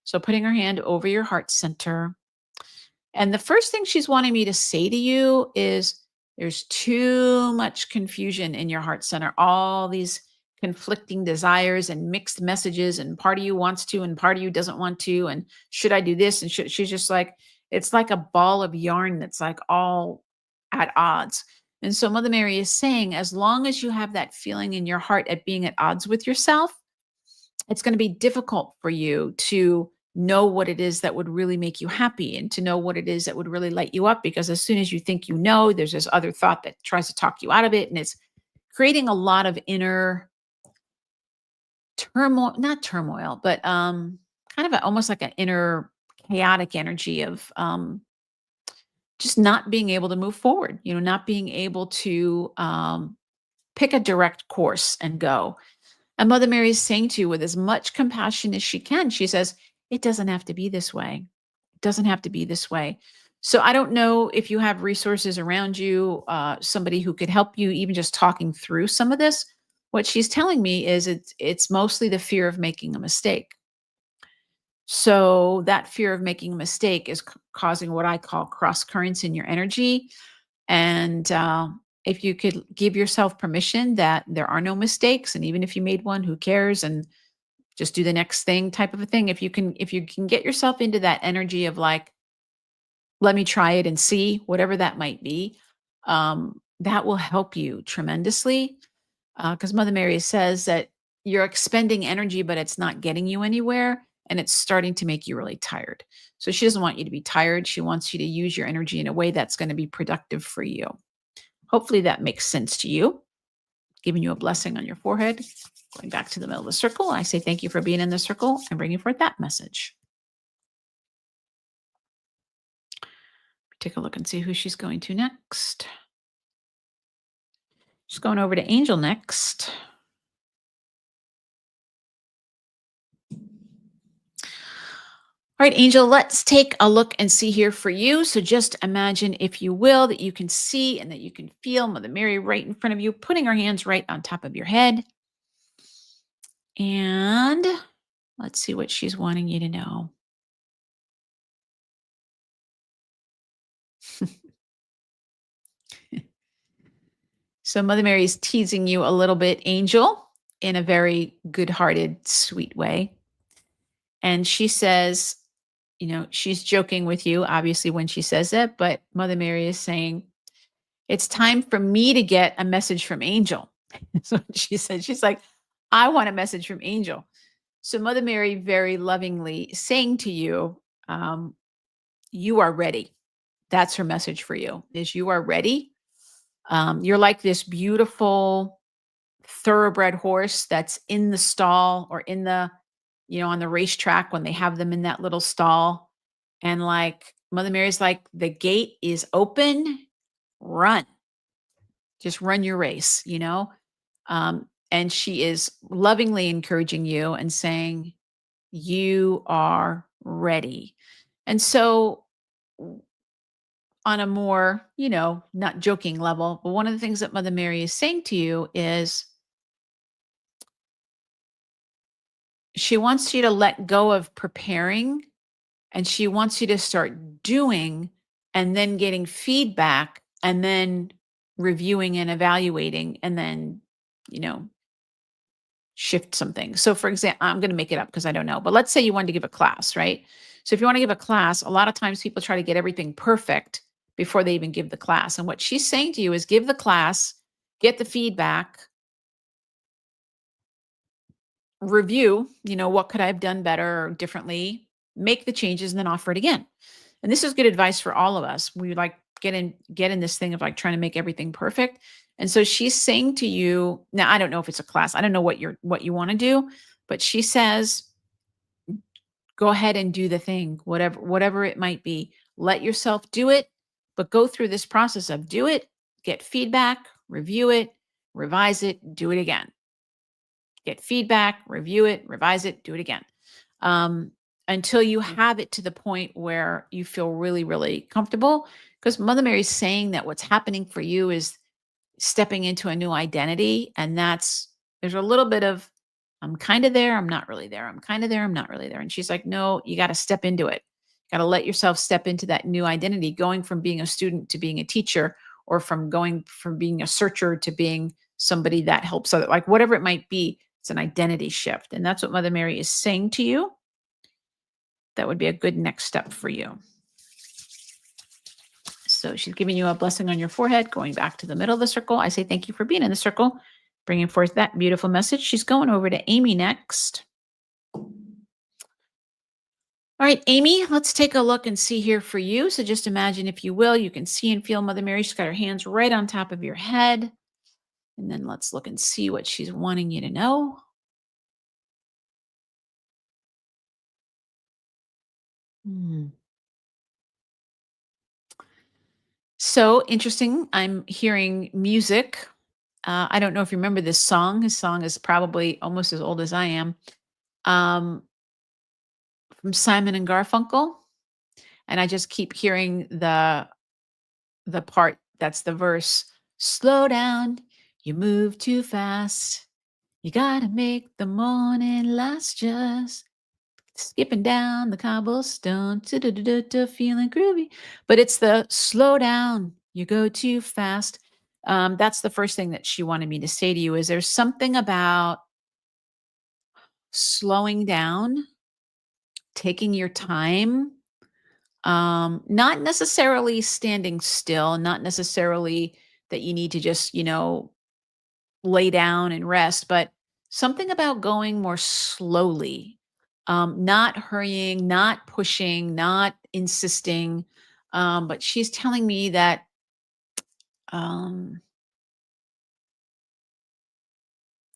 So putting her hand over your heart center. And the first thing she's wanting me to say to you is there's too much confusion in your heart center, all these conflicting desires and mixed messages, and part of you wants to and part of you doesn't want to, and should I do this, and she's just like, it's like a ball of yarn that's like all at odds. And so Mother Mary is saying, as long as you have that feeling in your heart at being at odds with yourself, it's going to be difficult for you to know what it is that would really make you happy, and to know what it is that would really light you up, because as soon as you think you know, there's this other thought that tries to talk you out of it, and it's creating a lot of inner turmoil, not turmoil, but kind of almost like an inner chaotic energy of just not being able to move forward, not being able to pick a direct course and go. And Mother Mary is saying to you with as much compassion as she can, she says, it doesn't have to be this way. It doesn't have to be this way. So I don't know if you have resources around you, somebody who could help you, even just talking through some of this. What she's telling me is it's mostly the fear of making a mistake. So that fear of making a mistake is causing what I call cross currents in your energy. And if you could give yourself permission that there are no mistakes, and even if you made one, who cares? And just do the next thing type of a thing. If you can get yourself into that energy of like, let me try it and see, whatever that might be, that will help you tremendously. Because Mother Mary says that you're expending energy, but it's not getting you anywhere. And it's starting to make you really tired. So she doesn't want you to be tired. She wants you to use your energy in a way that's going to be productive for you. Hopefully that makes sense to you. Giving you a blessing on your forehead. Going back to the middle of the circle, I say thank you for being in the circle and bringing forth that message. Take a look and see who she's going to next. She's going over to Angel next. All right, Angel, let's take a look and see here for you. So just imagine, if you will, that you can see and that you can feel Mother Mary right in front of you, putting her hands right on top of your head. And let's see what she's wanting you to know. So Mother Mary is teasing you a little bit, Angel, in a very good-hearted, sweet way. And she says, she's joking with you, obviously, when she says that, but Mother Mary is saying, it's time for me to get a message from Angel. So she said, she's like, I want a message from Angel. So Mother Mary very lovingly saying to you, you are ready. That's her message for you, is you are ready. You're like this beautiful thoroughbred horse that's in the stall, or in the, on the racetrack when they have them in that little stall. And like Mother Mary's like, the gate is open, run, just run your race. And she is lovingly encouraging you and saying, you are ready. And so, on a more, not joking level, but one of the things that Mother Mary is saying to you is she wants you to let go of preparing, and she wants you to start doing, and then getting feedback, and then reviewing and evaluating, and then, you know, shift some things. So for example, I'm going to make it up because I don't know, but let's say you wanted to give a class, right? So if you want to give a class, a lot of times people try to get everything perfect before they even give the class. And what she's saying to you is, give the class, get the feedback, review, what could I have done better or differently, make the changes, and then offer it again. And this is good advice for all of us. We like get in this thing of like trying to make everything perfect. And so she's saying to you, now I don't know if it's a class, I don't know what you want to do, but she says, go ahead and do the thing, whatever it might be. Let yourself do it, but go through this process of do it, get feedback, review it, revise it, do it again. Get feedback, review it, revise it, do it again. Until you have it to the point where you feel really, really comfortable. Because Mother Mary's saying that what's happening for you is stepping into a new identity. And there's a little bit of, I'm kind of there, I'm not really there. I'm kind of there, I'm not really there. And she's like, no, you got to step into it. Got to let yourself step into that new identity, going from being a student to being a teacher, or from going from being a searcher to being somebody that helps other, like whatever it might be. It's an identity shift. And that's what Mother Mary is saying to you. That would be a good next step for you. So she's giving you a blessing on your forehead, going back to the middle of the circle. I say thank you for being in the circle, bringing forth that beautiful message. She's going over to Amy next. All right, Amy, let's take a look and see here for you. So just imagine, if you will, you can see and feel Mother Mary. She's got her hands right on top of your head. And then let's look and see what she's wanting you to know. Hmm. So interesting. I'm hearing music. I don't know if you remember this song. His song is probably almost as old as I am. Um, from Simon and Garfunkel, and I just keep hearing the part that's the verse. Slow down, you move too fast. You gotta make the morning last, just skipping down the cobblestone, feeling groovy. But it's the slow down, you go too fast. That's the first thing that she wanted me to say to you, is there's something about slowing down, taking your time, not necessarily standing still, not necessarily that you need to just, lay down and rest, but something about going more slowly, not hurrying, not pushing, not insisting. But she's telling me that, um,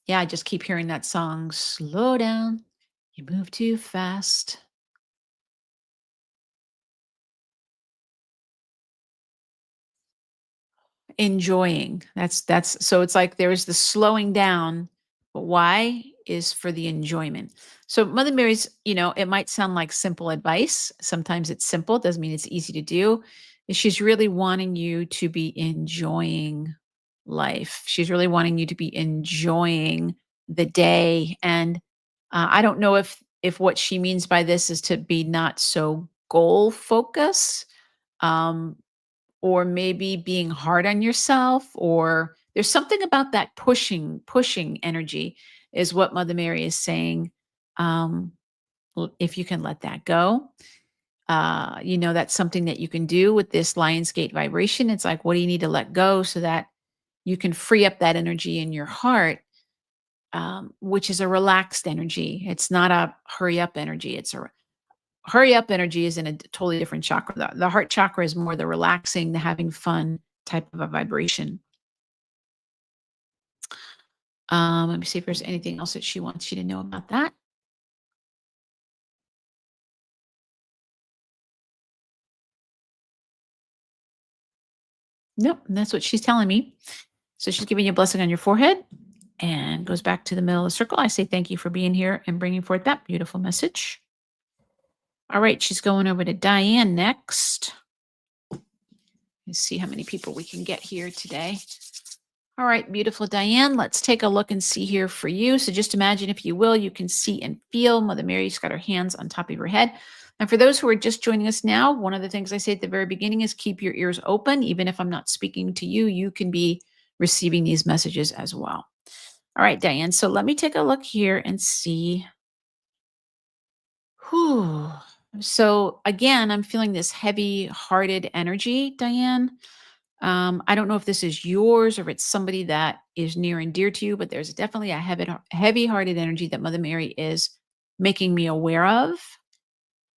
yeah, I just keep hearing that song, slow down, you move too fast. Enjoying. That's so it's like there's the slowing down, But why is for the enjoyment. So Mother Mary's, it might sound like simple advice. Sometimes it's simple, doesn't mean it's easy to do. She's really wanting you to be enjoying life. She's really wanting you to be enjoying the day. And I don't know if what she means by this is to be not so goal focused. Um, or maybe being hard on yourself, or there's something about that pushing energy is what Mother Mary is saying. um if you can let that go, that's something that you can do with this Lionsgate vibration. It's like, what do you need to let go so that you can free up that energy in your heart, which is a relaxed energy. It's not a hurry up energy. It's a hurry up energy is in a totally different chakra. The heart chakra is more the relaxing, the having fun type of a vibration. Let me see if there's anything else that she wants you to know about that. Nope, that's what she's telling me. So she's giving you a blessing on your forehead and goes back to the middle of the circle. I say thank you for being here and bringing forth that beautiful message. All right, she's going over to Diane next. Let's see how many people we can get here today. All right, beautiful Diane, let's take a look and see here for you. So just imagine, if you will, you can see and feel Mother Mary's got her hands on top of your head. And for those who are just joining us now, one of the things I say at the very beginning is keep your ears open. Even if I'm not speaking to you, you can be receiving these messages as well. All right, Diane, so let me take a look here and see. Whew. So again, I'm feeling this heavy-hearted energy, Diane. I don't know if this is yours or if it's somebody that is near and dear to you, but there's definitely a heavy-hearted energy that Mother Mary is making me aware of.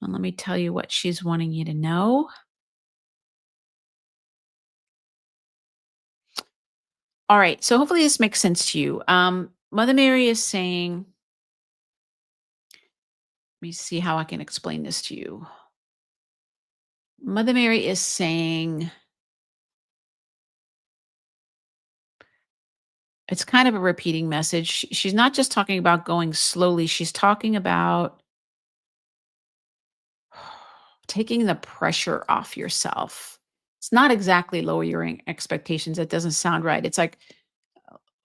And let me tell you what she's wanting you to know. All right, so hopefully this makes sense to you. Mother Mary is saying, let me see how I can explain this to you. Mother Mary is saying, it's kind of a repeating message. She's not just talking about going slowly, she's talking about taking the pressure off yourself. It's not exactly lowering expectations. That doesn't sound right. It's like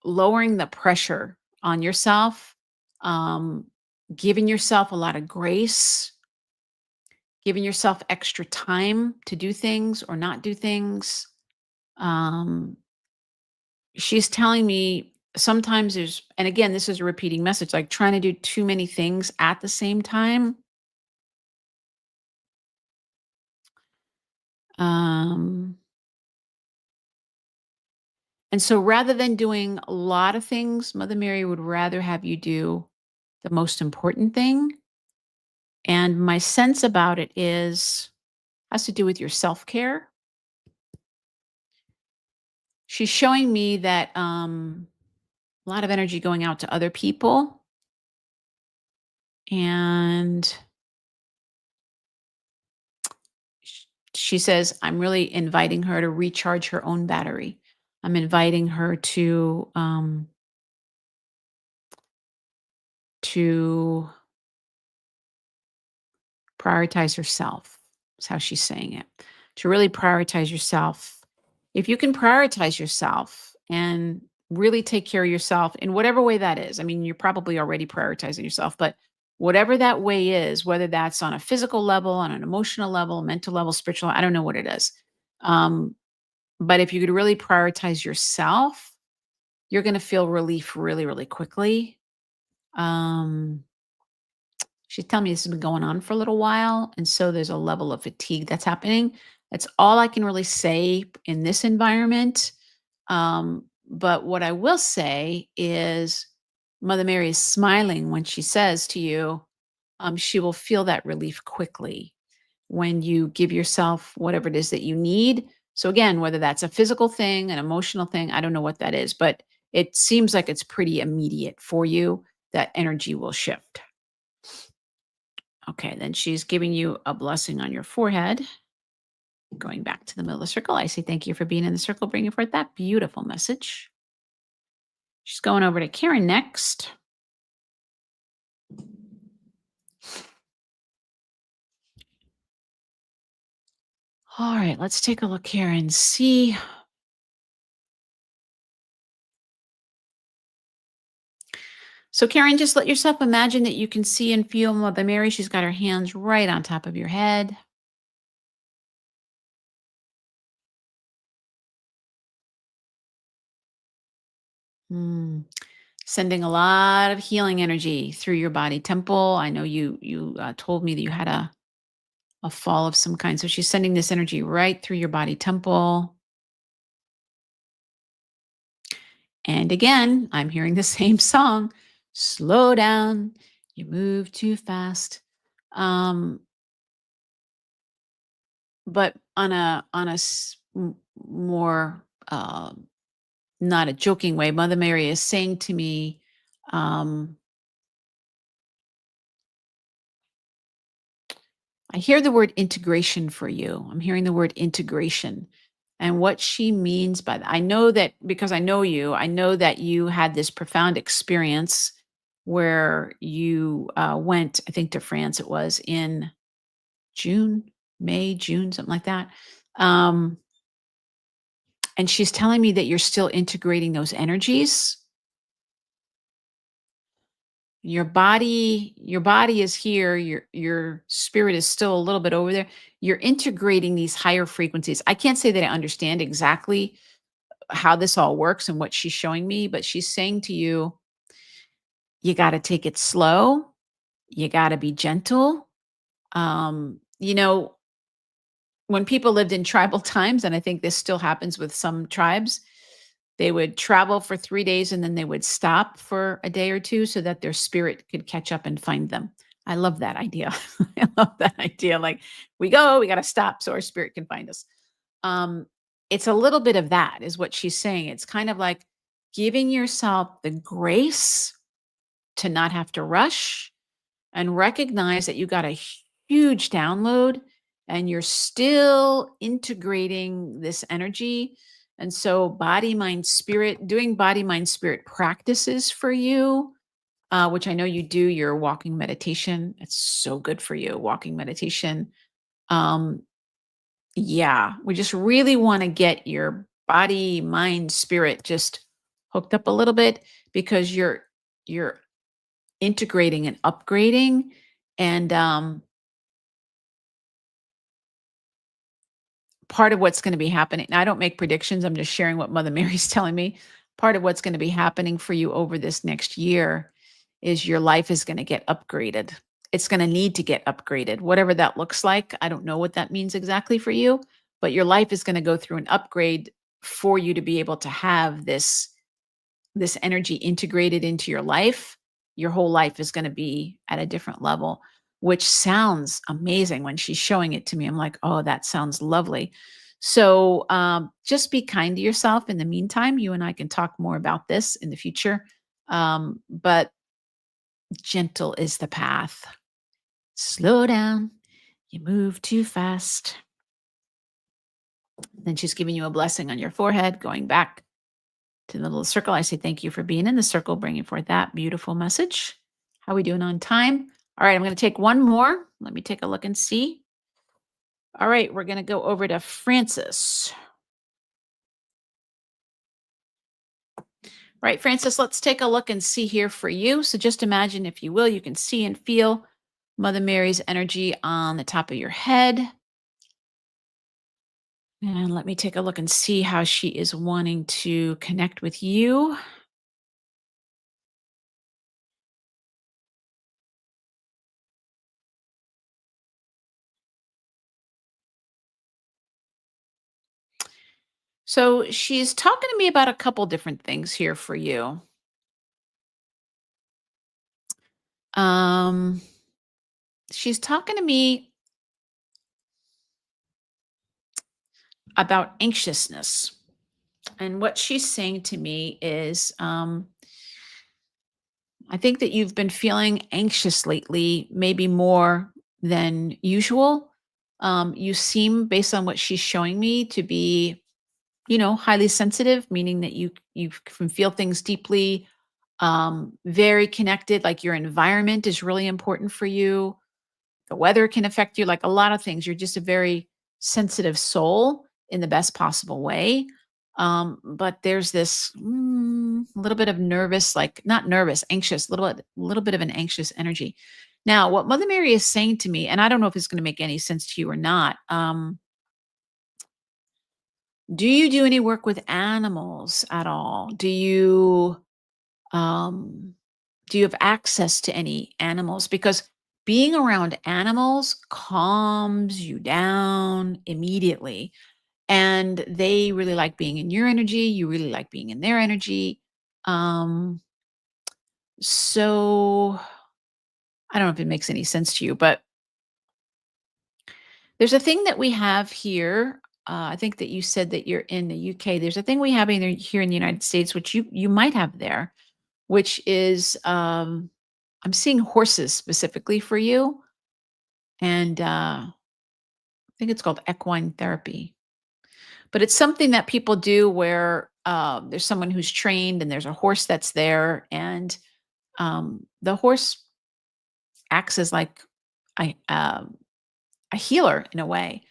lowering the pressure on yourself, um, giving yourself a lot of grace, giving yourself extra time to do things or not do things. Um, she's telling me sometimes there's, and again, this is a repeating message, like trying to do too many things at the same time. Um, And so rather than doing a lot of things, Mother Mary would rather have you do the most important thing. And my sense about it is has to do with your self-care. She's showing me that a lot of energy going out to other people. And sh- she says, I'm really inviting her to recharge her own battery. I'm inviting her to prioritize herself. Is how she's saying it. To really prioritize yourself. If you can prioritize yourself and really take care of yourself in whatever way that is. I mean, you're probably already prioritizing yourself, but whatever that way is, whether that's on a physical level, on an emotional level, mental level, spiritual, I don't know what it is. Um, but if you could really prioritize yourself, you're going to feel relief really, really quickly. Um, She's telling me this has been going on for a little while, and so there's a level of fatigue that's happening. That's all I can really say in this environment. But what I will say is Mother Mary is smiling when she says to you, she will feel that relief quickly when you give yourself whatever it is that you need. So again, whether that's a physical thing, an emotional thing, I don't know what that is, but it seems like it's pretty immediate for you. That energy will shift. Okay, then she's giving you a blessing on your forehead. Going back to the middle of the circle, I say thank you for being in the circle, bringing forth that beautiful message. She's going over to Karen next. All right, let's take a look here and see. So, Karen, just let yourself imagine that you can see and feel Mother Mary. She's got her hands right on top of your head. Mm. Sending a lot of healing energy through your body temple. I know you told me that you had a fall of some kind. So she's sending this energy right through your body temple. And again, I'm hearing the same song. Slow down. You move too fast. Um, but more not a joking way, Mother Mary is saying to me, um, I hear the word integration for you. I'm hearing the word integration. And what she means by that, I know that because I know you, I know that you had this profound experience where you went, I think, to France, it was in June, May, June, something like that. Um, and she's telling me that you're still integrating those energies. Your body is here, your spirit is still a little bit over there. You're integrating these higher frequencies. I can't say that I understand exactly how this all works and what she's showing me, but she's saying to you, you got to take it slow, you got to be gentle. You know, when people lived in tribal times, and I think this still happens with some tribes, they would travel for 3 days and then they would stop for a day or 2 so that their spirit could catch up and find them. I love that idea. I love that idea. Like, we gotta stop so our spirit can find us. Um, it's a little bit of that is what she's saying. It's kind of like giving yourself the grace to not have to rush and recognize that you got a huge download and you're still integrating this energy. And so, body, mind, spirit, doing body, mind, spirit practices for you, which I know you do your walking meditation. It's so good for you, walking meditation. Um, yeah, we just really want to get your body, mind, spirit just hooked up a little bit because you're integrating and upgrading. And part of what's going to be happening, now, I don't make predictions, I'm just sharing what Mother Mary's telling me. Part of what's going to be happening for you over this next year is your life is going to get upgraded. It's going to need to get upgraded, whatever that looks like. I don't know what that means exactly for you, but your life is going to go through an upgrade for you to be able to have this energy integrated into your life. Your whole life is going to be at a different level, which sounds amazing. When she's showing it to me, I'm like, oh, that sounds lovely. So just be kind to yourself in the meantime. You and I can talk more about this in the future. But gentle is the path. Slow down. You move too fast. Then she's giving you a blessing on your forehead, going back to the little circle. I say thank you for being in the circle, bringing forth that beautiful message. How are we doing on time? All right, I'm going to take one more. Let me take a look and see. All right, we're going to go over to Francis. Right, Francis, let's take a look and see here for you. So just imagine, if you will, you can see and feel Mother Mary's energy on the top of your head. And let me take a look and see how she is wanting to connect with you. So she's talking to me about a couple different things here for you. Um, she's talking to me about anxiousness. And what she's saying to me is, I think that you've been feeling anxious lately, maybe more than usual. You seem, based on what she's showing me, to be highly sensitive, meaning that you can feel things deeply, very connected, like your environment is really important for you. The weather can affect you, like a lot of things. You're just a very sensitive soul in the best possible way. But there's this little bit of nervous, like not nervous, anxious, little bit of an anxious energy. Now, what Mother Mary is saying to me, and I don't know if it's going to make any sense to you or not. Do you do any work with animals at all? Um, do you have access to any animals? Because being around animals calms you down immediately. And they really like being in your energy. You really like being in their energy. Um, so I don't know if it makes any sense to you, but there's a thing that we have here. I think that you said that you're in the UK. There's a thing we have here in the United States, which you might have there, which is I'm seeing horses specifically for you, and I think it's called equine therapy. But it's something that people do where there's someone who's trained, and there's a horse that's there, and the horse acts as like a, um, a healer in a way,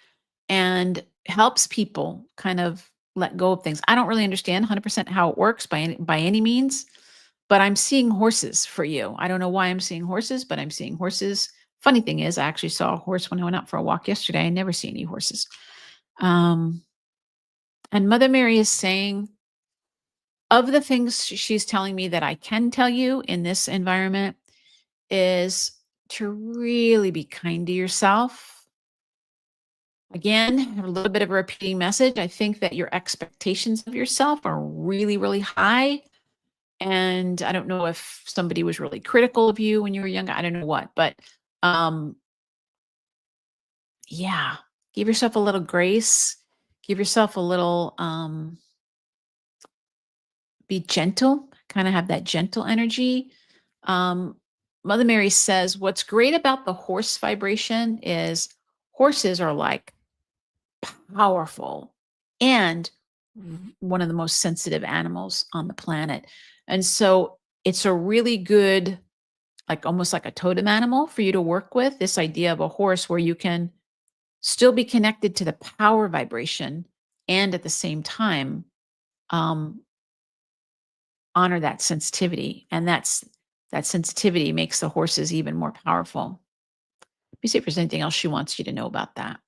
and helps people kind of let go of things. I don't really understand 100% how it works by any means, but I'm seeing horses for you. I don't know why I'm seeing horses, but I'm seeing horses. Funny thing is, I actually saw a horse when I went out for a walk yesterday. I never see any horses. Um, and Mother Mary is saying, of the things she's telling me that I can tell you in this environment, is to really be kind to yourself. Again, a little bit of a repeating message. I think that your expectations of yourself are really, really high. And I don't know if somebody was really critical of you when you were younger. I don't know what, but um, yeah, give yourself a little grace. Give yourself a little, be gentle, kind of have that gentle energy. Um, Mother Mary says, what's great about the horse vibration is horses are like powerful and one of the most sensitive animals on the planet. And so it's a really good, like almost like a totem animal for you to work with. This idea of a horse where you can still be connected to the power vibration and at the same time um, honor that sensitivity. And that sensitivity makes the horses even more powerful. Let me see if there's anything else she wants you to know about that.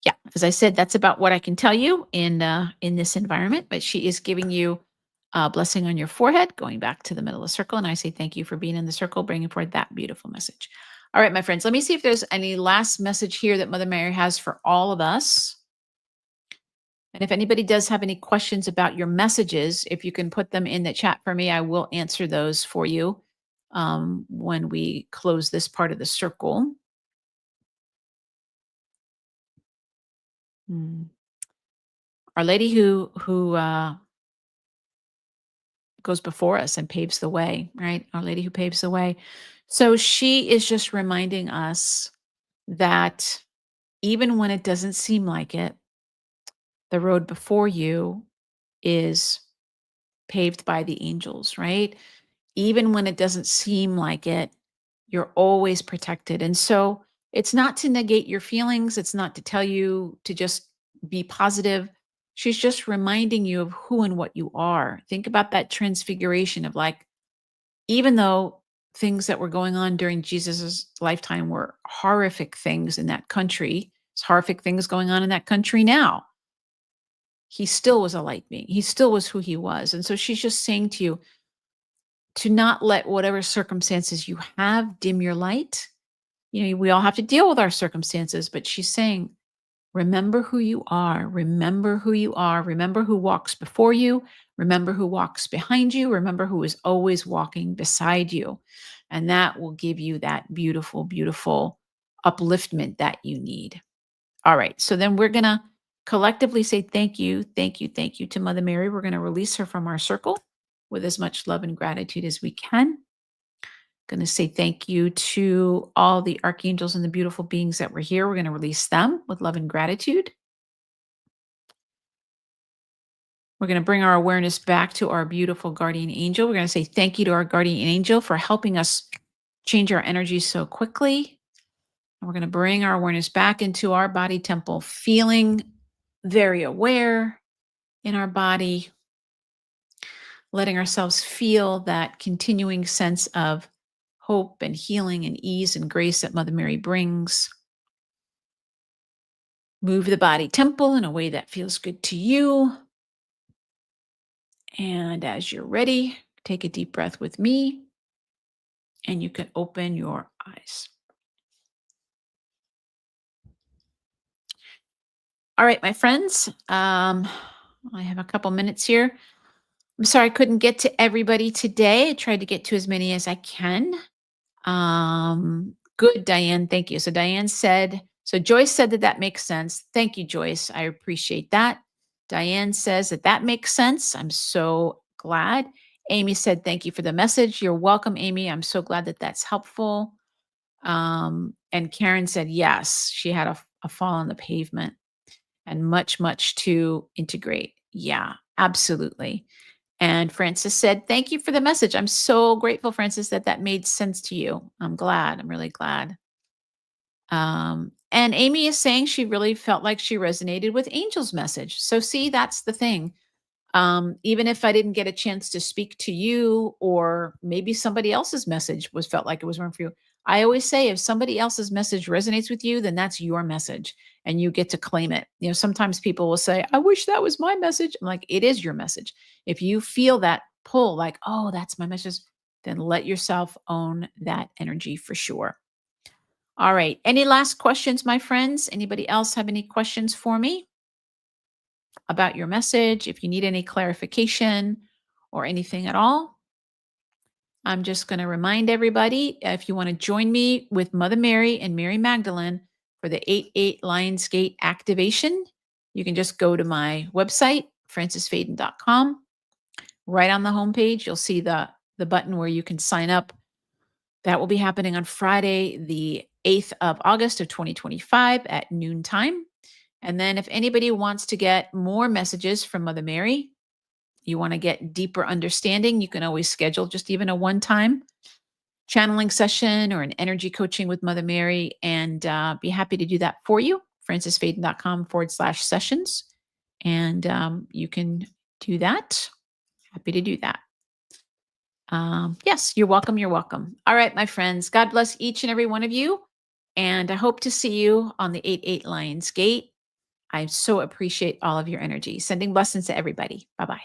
Yeah, as I said, that's about what I can tell you in this environment. But she is giving you a blessing on your forehead, going back to the middle of the circle, and I say thank you for being in the circle, bringing forward that beautiful message. All right, my friends, let me see if there's any last message here that Mother Mary has for all of us. And if anybody does have any questions about your messages, if you can put them in the chat for me, I will answer those for you when we close this part of the circle. Hmm. Our Lady who goes before us and paves the way, right? Our Lady who paves the way. So she is just reminding us that even when it doesn't seem like it, the road before you is paved by the angels, right? Even when it doesn't seem like it, you're always protected. And so it's not to negate your feelings, it's not to tell you to just be positive. She's just reminding you of who and what you are. Think about that transfiguration of like, even though things that were going on during Jesus's lifetime were horrific things in that country, it's horrific things going on in that country now. He still was a light being. He still was who he was. And so she's just saying to you to not let whatever circumstances you have dim your light. We all have to deal with our circumstances, but she's saying, remember who you are. Remember who you are. Remember who walks before you. Remember who walks behind you. Remember who is always walking beside you. And that will give you that beautiful, beautiful upliftment that you need. All right. So then we're going to collectively say thank you, thank you, thank you to Mother Mary. We're going to release her from our circle with as much love and gratitude as we can. Going to say thank you to all the archangels and the beautiful beings that were here. We're going to release them with love and gratitude. We're going to bring our awareness back to our beautiful guardian angel. We're going to say thank you to our guardian angel for helping us change our energy so quickly. And we're going to bring our awareness back into our body temple, feeling very aware in our body, letting ourselves feel that continuing sense of hope and healing and ease and grace that Mother Mary brings. Move the body temple in a way that feels good to you. And as you're ready, take a deep breath with me, and you can open your eyes. All right, my friends, I have a couple minutes here. I'm sorry I couldn't get to everybody today. I tried to get to as many as I can. Good, Diane. Thank you. So Diane said, so Joyce said that that makes sense. Thank you, Joyce. I appreciate that. Diane says that that makes sense. I'm so glad. Amy said, thank you for the message. You're welcome, Amy. I'm so glad that that's helpful. And Karen said, yes, she had a fall on the pavement and much, much to integrate. Yeah, absolutely. And Francis said, thank you for the message. I'm so grateful, Francis, that that made sense to you. I'm glad. I'm really glad. And Amy is saying she really felt like she resonated with Angel's message. So, see, that's the thing. Even if I didn't get a chance to speak to you, or maybe somebody else's message was felt like it was wrong for you. I always say if somebody else's message resonates with you, then that's your message and you get to claim it. You know, sometimes people will say, I wish that was my message. I'm like, it is your message. If you feel that pull, like, oh, that's my message, then let yourself own that energy for sure. All right. Any last questions, my friends? Anybody else have any questions for me about your message? If you need any clarification or anything at all, I'm just going to remind everybody, if you want to join me with Mother Mary and Mary Magdalene for the 8/8 Lionsgate activation, you can just go to my website, francisfayden.com. Right on the homepage, you'll see the button where you can sign up. That will be happening on Friday, the 8th of August of 2025 at noontime. And then if anybody wants to get more messages from Mother Mary, you want to get deeper understanding, you can always schedule just even a one-time channeling session or an energy coaching with Mother Mary, and be happy to do that for you. francisfayden.com/sessions. And you can do that. Happy to do that. Yes, you're welcome. You're welcome. All right, my friends. God bless each and every one of you. And I hope to see you on the 8/8 Lions Gate. I so appreciate all of your energy. Sending blessings to everybody. Bye-bye.